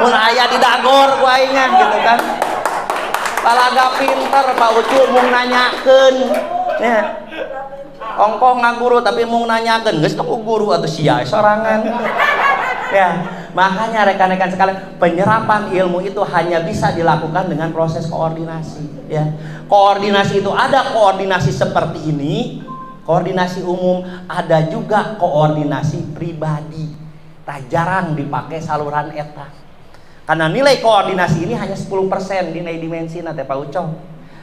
Mun aya di Dagor ku aing gitu kan. Balaga pinter Pak Ucu mung nanyakeun. Ya. Ongkoh ngaguru tapi mung nanyakeun geus ku guru atuh sia sorangan. Ya, makanya rekan-rekan sekalian, penyerapan ilmu itu hanya bisa dilakukan dengan proses koordinasi, ya. Koordinasi itu ada koordinasi seperti ini, koordinasi umum, ada juga koordinasi pribadi. Tak jarang dipakai saluran eta. Karena nilai koordinasi ini hanya 10% nilai dimensi teh Pak Ucong.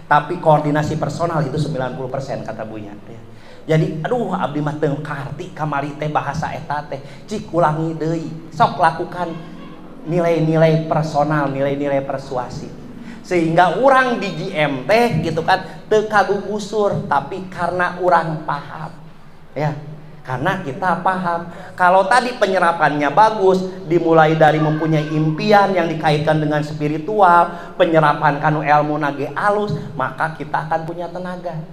Tapi koordinasi personal itu 90% kata Buya, ya. Jadi aduh abdi mah teu karti kamari teh bahasa eta teh cik ulangi deui sok lakukan nilai-nilai personal, nilai-nilai persuasi sehingga orang di GM teh gitu kan teu kagugusur tapi karena orang paham, ya. Karena kita paham kalau tadi penyerapannya bagus dimulai dari mempunyai impian yang dikaitkan dengan spiritual, penyerapan kanu ilmu nage alus, maka kita akan punya tenaga.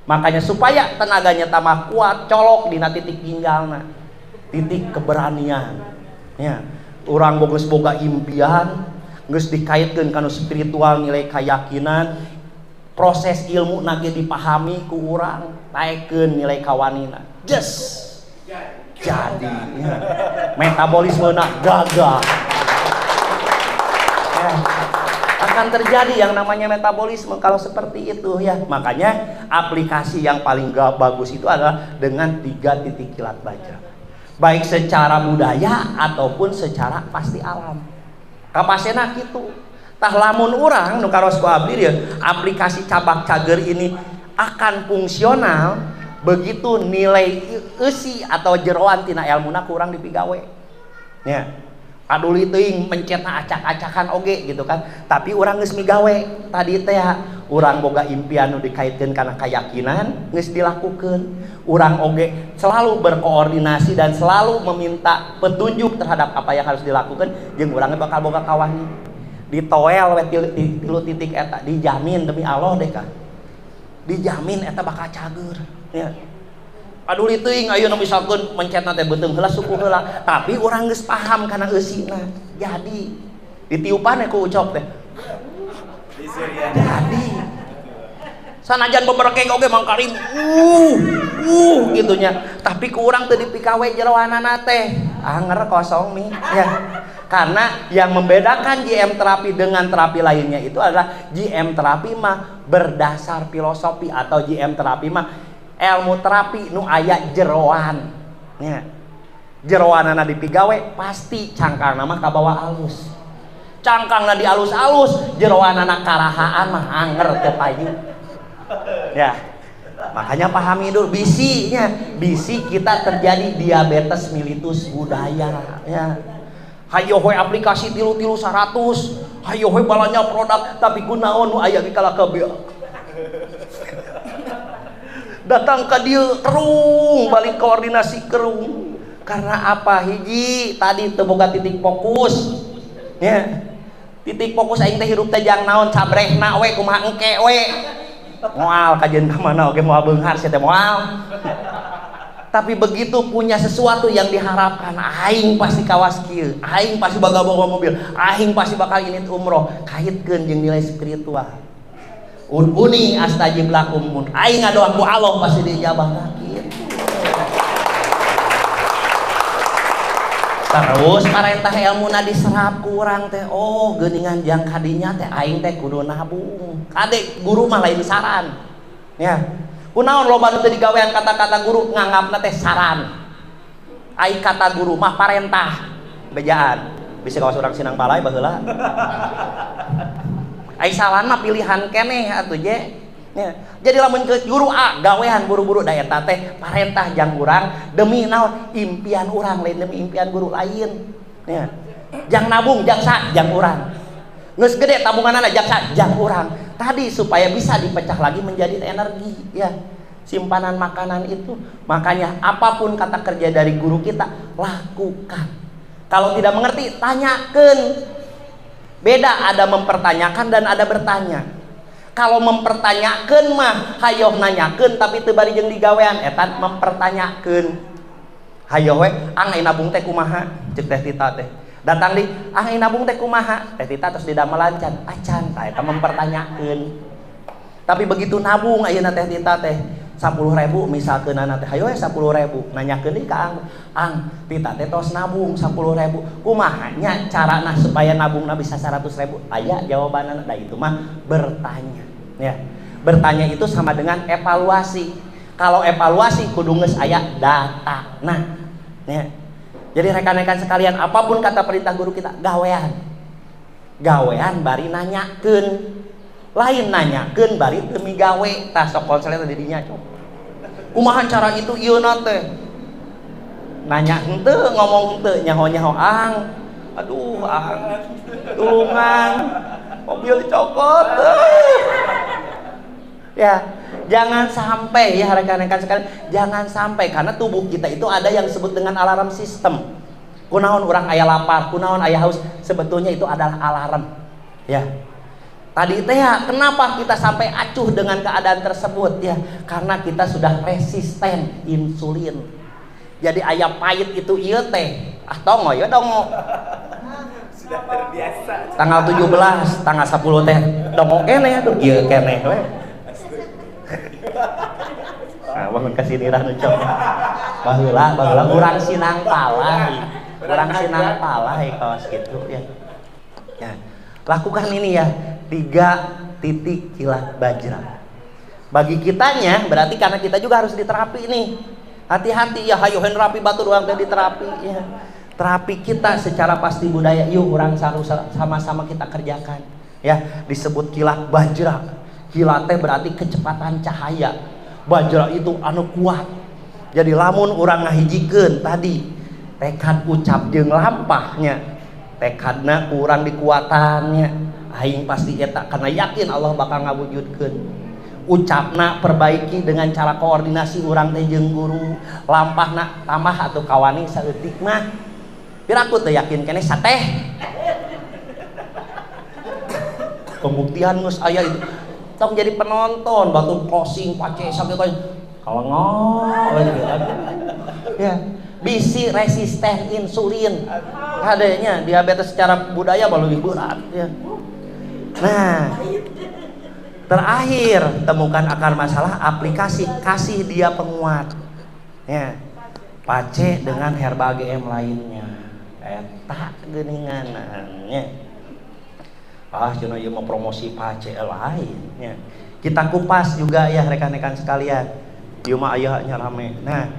Makanya supaya tenaganya tambah kuat, colok dina titik ginjalna, titik keberanian. Ya, orang boga impian, geus dikaitkeun kanu spiritual nilai keyakinan, proses ilmu nage dipahami ku urang, taekeun nilai kawanina. Jadi, ya. Metabolisme nak gagah. Akan terjadi yang namanya metabolisme kalau seperti itu, ya. Makanya aplikasi yang paling bagus itu adalah dengan 3 titik kilat bajra, baik secara budaya ataupun secara pasti alam. Kapasena gitu. Tah lamun urang nu karos ku abdi ya, aplikasi cabak cager ini akan fungsional begitu nilai eusi atau jeroan tina ilmuna kurang dipigawe. Ya. Aduli teuing mencetna acak-acakan oge gitu kan. Tapi urang geus migawe tadi teh urang boga impian nu dikaitkeun kana keyakinan geus dilakukeun. Urang oge selalu berkoordinasi dan selalu meminta petunjuk terhadap apa yang harus dilakukan, jeung urang bakal boga kawani. Ditoel we tilu titik eta dijamin demi Allah deh kah. Dijamin eta bakal cager ya. Aduh teuing ayeuna misalkeun mencetna teh beuteung heula suku heula, tapi urang geus paham kana eusina. Jadi ditiupan ku ucap teh. Jadi sanajan beberkeng oge mangkaring gitunya, tapi ku urang teu dipikawe jeroanana teh anger kosong mi ya. Karena yang membedakan GM terapi dengan terapi lainnya itu adalah GM terapi mah berdasar filosofi, atau GM terapi mah ilmu terapi nu aya jeroan ya. Jeroanana dipigawe pasti cangkangna mah kabawa alus, cangkangna di alus-alus, jeroanana karahaan mah anger teu payu ya. Makanya pahami dulu bisinya, bisi kita terjadi diabetes mellitus budaya ya. Hayo we aplikasi tilu-tilu 100, hayo we balanya produk, tapi kunaon nu aya di kalakabeu. Datang ke dia kerung, balik koordinasi kerung. Karena apa? Hiji tadi teu boga titik fokus ya. Titik fokus aing teh hirup teh jang naon cabrehna we kumaha engke we. Moal kajeun ka mana oge moal beunghar sia teh moal. Tapi begitu punya sesuatu yang diharapkan, aing pasti kawas kieu, aing pasti bakal bawa mobil, aing pasti bakal init umroh, kaitkeun jeung nilai spiritual. Uni astajib lakum, mun aing ngadoa ku Allah pasti diijabah kieu. Terus parentah ilmuna diserap ku urang teh, oh geuningan jang kadinya teh aing teh kudu nabung. Kade guru mah lain saran. Ya. Kunaon loba nu teu digawean kata-kata guru nganggapna teh saran. Ai kata guru mah parentah. Bejaan. Bisa kawas urang Sinang Palai baheula. Ai saran mah pilihan keneh atuh je. Ya. Jadi lamun ke guru gawean buru-buru da eta teh parentah jang urang demi naon? Impian urang lain demi impian guru lain. Ya. Jang nabung jaksa jang urang. Geus gede tabunganana jaksa jang urang. Tadi supaya bisa dipecah lagi menjadi energi ya. Simpanan makanan itu. Makanya apapun kata kerja dari guru kita lakukan. Kalau tidak mengerti tanyakan. Beda ada mempertanyakan dan ada bertanya. Kalau mempertanyakan mah hayo nanyakeun tapi teu bari jeung digawean eta mempertanyakeun. Hayo we ang nabung teh kumaha ceuk teh Tita teh. Datang di ang nabung teh kumaha teh Tita terus didamelan can acan eta mempertanyakeun. Tapi begitu nabung ayeuna teh Tita teh 10.000 misalkeun anak teh hayo 10.000 nanyakeun deui ka ang Tita teh tos nabung 10.000 kumaha nya carana supaya nabungna bisa 100.000 aya jawabanna. Da itu mah bertanya ya. Bertanya itu sama dengan evaluasi. Kalau evaluasi kudu geus aya datana ya. Jadi rekan-rekan sekalian, apapun kata perintah guru kita gawean bari nanyakeun, lain nanyakeun bari teu migawe. Tah sok konslet teh didinya cok. Kumaha cara itu ieu na teh? Nanya henteu, ngomong henteu, nyaho-nyaho ang. Aduh ang. Tulungan. Mobil cokot. Ya, jangan sampai ya rekan-rekan sekalian, jangan sampai karena tubuh kita itu ada yang disebut dengan alarm sistem. Kunaon orang aya lapar, kunaon aya haus, sebetulnya itu adalah alarm. Ya. Tadi teh ya, kenapa kita sampai acuh dengan keadaan tersebut ya? Karena kita sudah resisten insulin. Jadi aya pahit itu ieu teh. Ah tongo ya dongo. Sudah terbiasa. Tanggal 17, tanggal 10 teh dongo keneh tuh ieu keneh we. Nah, bangun kasih nirah nucok. Baheula urang Sinang Palai. Urang Sinang Palai kaos gitu ya. Ya. Lakukan ini ya, 3 titik kilat bajra. Bagi kitanya berarti karena kita juga harus diterapi nih. Hati-hati ya, hayo rapi batu doang teh diterapi ya. Terapi kita secara pasti budaya, yuk orang sama-sama kita kerjakan. Ya, disebut kilat bajra. Kilat teh berarti kecepatan cahaya. Bajra itu anu kuat. Jadi lamun urang ngahijikeun tadi tekad ucap jeung lampahnya. Tekadna kurang dikuatannya aing pasti eta karena yakin Allah bakal ngawujudkeun. Ucapna perbaiki dengan cara koordinasi urang teh jeung guru, lampahna tamah atau kawani saeutik mah piraku teh yakin keneh sateh. Pembuktian geus aya itu tong jadi penonton batu closing pace sakitu kalengol ya. Bisi resisten insulin adanya diabetes secara budaya baru lebih berat ya. Nah, terakhir temukan akar masalah aplikasi, kasih dia penguat ya. Pace dengan herbal GM lainnya eta geuninganannya. Cina ieu mau promosi pace lain ya. Kita kupas juga ya rekan-rekan sekalian. Ieu mah aya rame. Nah,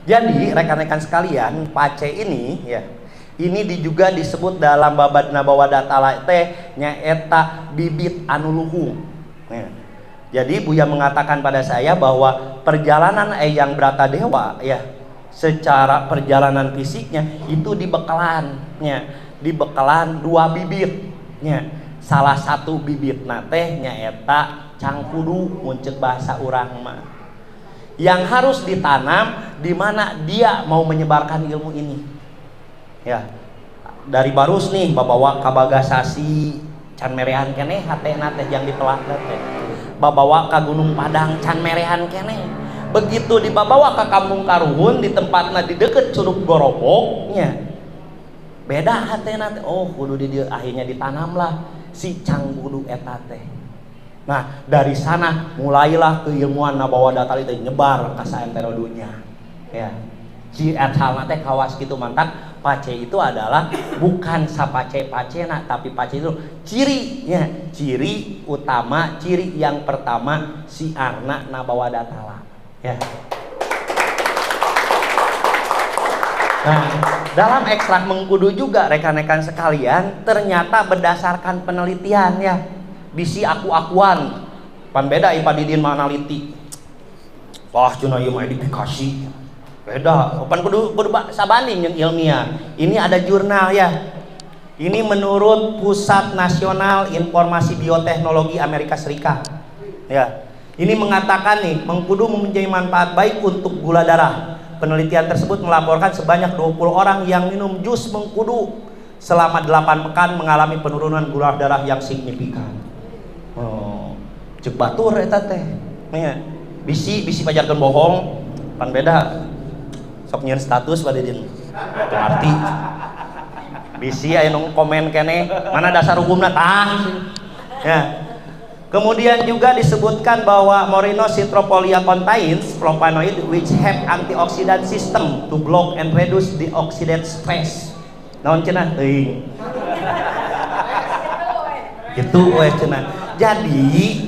jadi rekan-rekan sekalian, pace ini ya, ini juga disebut dalam babad nabawa datala teh nyaeta bibit anu luhung. Ya. Jadi Buya mengatakan pada saya bahwa perjalanan Eyang Bratadewa ya, secara perjalanan fisiknya itu dibekalan ya, dibekalan 2 bibit ya. Salah satu bibit teh nyaeta cangkudu muncul bahasa urang mah, yang harus ditanam di mana dia mau menyebarkan ilmu ini ya. Dari barus nih babawa kabagasasi can merehan keneh hatena teh yang ditelah teh babawa ka Gunung Padang can merehan keneh. Begitu dibawa ke Kampung Karuhun di tempatna di deket Curug Gorobok nya beda hatena teh. Oh kudu di dieu akhirnya ditanamlah si cangkudu eta teh. Nah dari sana mulailah keilmuan nabawa datali teh nyebar ka saantero dunya ya. Si etalna teh kawas kitu mantap. Pace itu adalah bukan sapace-pacena tapi pace itu cirinya, ciri utama, ciri yang pertama si arna nabawa datala ya. Nah, dalam ekstrak mengkudu juga rekan-rekan sekalian ternyata berdasarkan penelitian ya. Bisi aku-akuan pan beda ipa didin manaliti. Wah cuna ieu mah edifikasi. Beda, pan kudu sabanding jeung ilmiah. Ini ada jurnal ya. Ini menurut Pusat Nasional Informasi Bioteknologi Amerika Serikat. Ya. Ini mengatakan nih, mengkudu mempunyai manfaat baik untuk gula darah. Penelitian tersebut melaporkan sebanyak 20 orang yang minum jus mengkudu selama 8 pekan mengalami penurunan gula darah yang signifikan. Cek batur eta teh. Nya, bisi pajarkeun bohong, pan beda. Sok nyieun status pada din. Teu arti. Bisi aya nu komen keneh, mana dasar hukumna tah. Ya. Kemudian juga disebutkan bahwa Morinocytropolia contains flavonoid which have antioxidant system to block and reduce the oxidant stress. Naon cenah teuing. Gitu we cenah. Jadi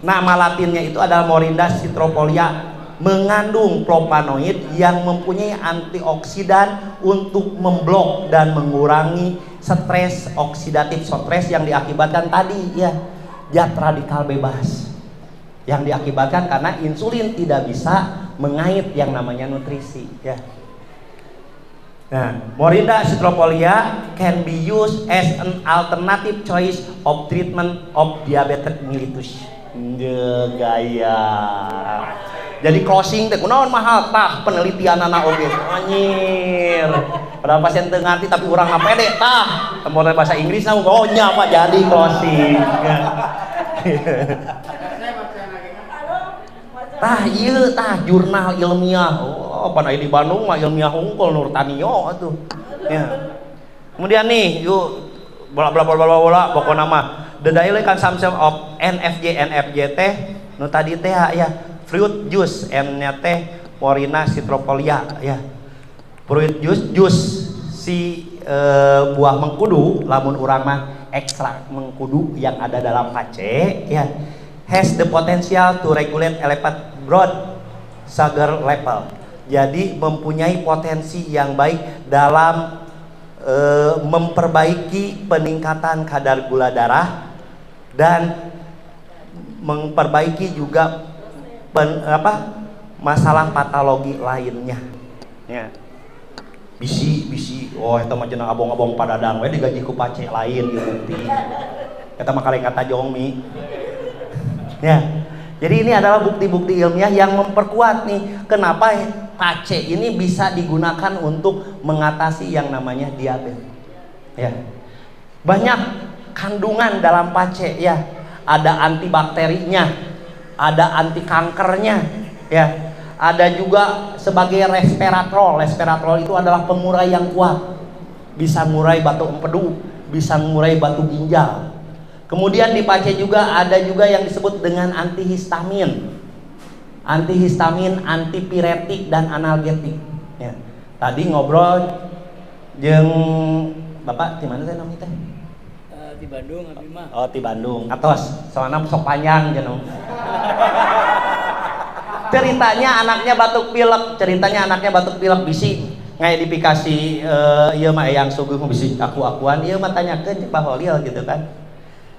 nama latinnya itu adalah Morinda citropolia, mengandung flavonoid yang mempunyai antioksidan untuk memblok dan mengurangi stres oksidatif stres yang diakibatkan tadi ya, zat radikal bebas yang diakibatkan karena insulin tidak bisa mengait yang namanya nutrisi ya. Nah, Morinda citropolia can be used as an alternative choice of treatment of diabetes mellitus. Gaya. Jadi closing teh kunaon mahal tah penelitianana oge. Anjir. Padahal pasien teu ngarti tapi urang mah pede tah. Tempatna bahasa Inggris na oh nya Pak jadi closing. Tah ieu tah jurnal ilmiah. Oh, pan aya di Bandung mah ilmiah hungkul Nur Tanio atuh. Ya. Kemudian nih, yuk bola pokokna mah the daily consumption of NFJ teh nu tadi teh ya fruit juice N-nya teh Morina citropolia ya. Fruit juice si buah mengkudu lamun urang mah ekstrak mengkudu yang ada dalam pace ya has the potential to regulate elevated blood sugar level. Jadi mempunyai potensi yang baik dalam memperbaiki peningkatan kadar gula darah dan memperbaiki juga masalah patologi lainnya ya. bisi oh eta mah cenah abong-abong padadang we digaji ku pace lain ieu bukti eta mah kaleng kata jongmi ya. Jadi ini adalah bukti-bukti ilmiah yang memperkuat nih kenapa pace ini bisa digunakan untuk mengatasi yang namanya diabetes ya. Banyak kandungan dalam pace ya, ada antibakterinya, ada anti kankernya ya, ada juga sebagai resveratrol. Resveratrol itu adalah pengurai yang kuat, bisa ngurai batu empedu, bisa ngurai batu ginjal. Kemudian di pace juga ada juga yang disebut dengan antihistamin, antipiretik dan analgetik ya. Tadi ngobrol jeung Bapak di mana teh namanya teh? Di Bandung abi mah. Oh, di Bandung. Atos, soalnya sok panjang jeung. Ceritanya anaknya batuk pilek bisi ngai dipikasi ieu mah yang suguh bisi aku-akuan ieu mah tanyakeun cek baholil gitu kan.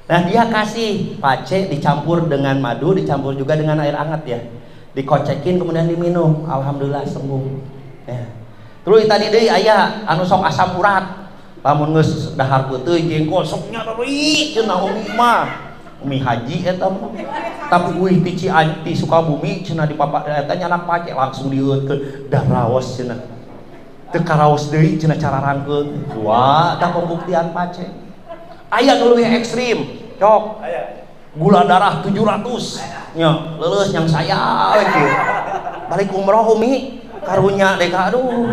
Nah, dia kasih pace dicampur dengan madu, dicampur juga dengan air hangat ya. Dikocekin kemudian diminum. Alhamdulillah sembuh. Ya. Terus tadi deui aya anu sok asam urat. Lamun geus dahar peuteui jengkol sok nyareuy cenah umi mah. Umi haji eta mah. Tapi euy ti Sukabumi cenah di papa eta nyanak pace langsung dieukeun daraos cenah. Teu karaos deui cenah cararangkeun. Wah, tah pembuktian pace. Aya nu leuwih ekstrim, cok. Gula darah 700. Nya, leuleus yang saya we kieu. Balik umroh umi, karunya deh aduh.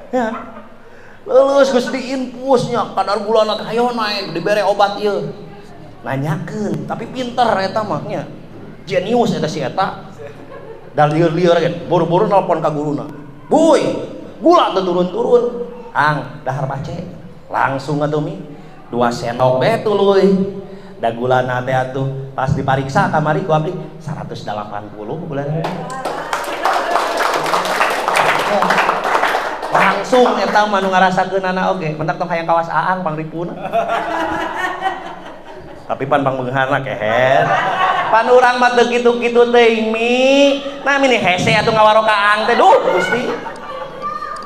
Ya. Leuleus geus diinfus nya, kadar gulana hayo naik, dibere obat ieu. Nanyakeun, tapi pinter eta mah nya. Jenius eta si eta. Da lieur-lieur ge, buru-buru nelpon ka guruna. "Buy, gula teu turun-turun." Ang dahar pace langsung atuh mi 2 sendok bae tuluy da gulana teh atuh pas dipariksa kamari ku abdi 180 bulan langsung eta mah nu ngarasakeunana oge mentak tong hayang kawas aang pangripuna tapi pan pangbeunghana keher pan urang mah teu kitu-kitu teuing mi nah mini hese atuh ngawaro ka aang teh duh Gusti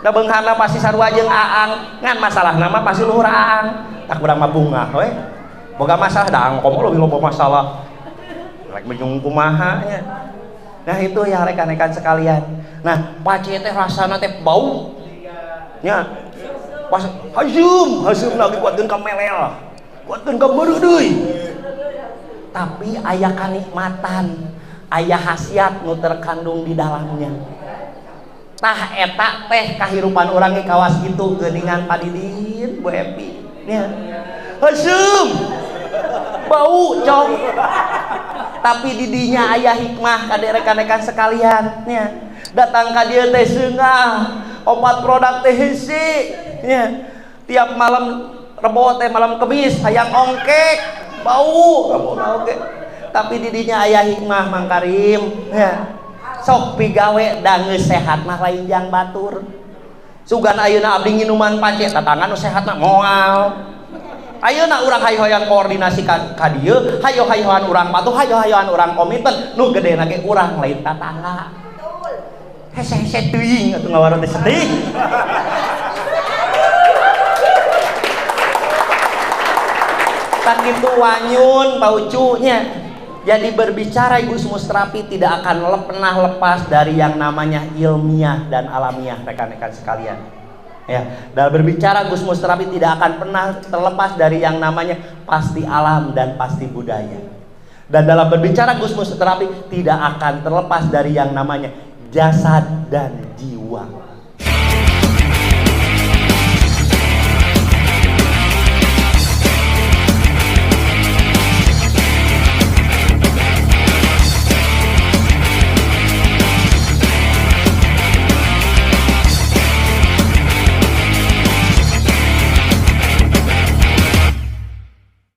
da beunghana pasti sarua jeung aang ngan masalah nama pasti luhur aang tak urang mah bungah we boga masalah da angkom leuwih loba masalah rek bingung kumaha nya. Nah itu ya rekan-rekan sekalian. Nah pace teh rasana teh bau nya pas hasum lagi kuatkeun ka melel kuatkeun ka beureuh deui tapi aya kanikmatan aya khasiat nu terkandung di dalamnya. Tah eta teh kahirupan urang ge kawas kitu geuningan padidin Bu Epi nya. Hasum. Bau cok. Tapi didinya aya hikmah ka rekan-rekan sekalian nya. Datang ka dieu teh seungah obat produk teh hese nya. Tiap malam Rebo teh malam Kemis hayang ongkek bau oke. Tapi didinya aya hikmah Mang Karim nya. Sok pigawe da geus sehat mah lain jang batur. Sugan ayeuna abdi nginuman pace tatangan nu sehat mah moal. Ayeuna urang hayo-hayoan koordinasi ka dieu, hayo-hayoan urang patuh, hayo-hayoan urang komitmen, nu gedena ge urang lain tatangga. Hese-hese teuing atuh ngawaro teh sedih. Tak kitu wanyun paucu nya. Jadi berbicara Gusmus terapi tidak akan pernah lepas dari yang namanya ilmiah dan alamiah rekan-rekan sekalian. Ya, dalam berbicara Gusmus terapi tidak akan pernah terlepas dari yang namanya pasti alam dan pasti budaya. Dan dalam berbicara Gusmus terapi tidak akan terlepas dari yang namanya jasad dan jiwa.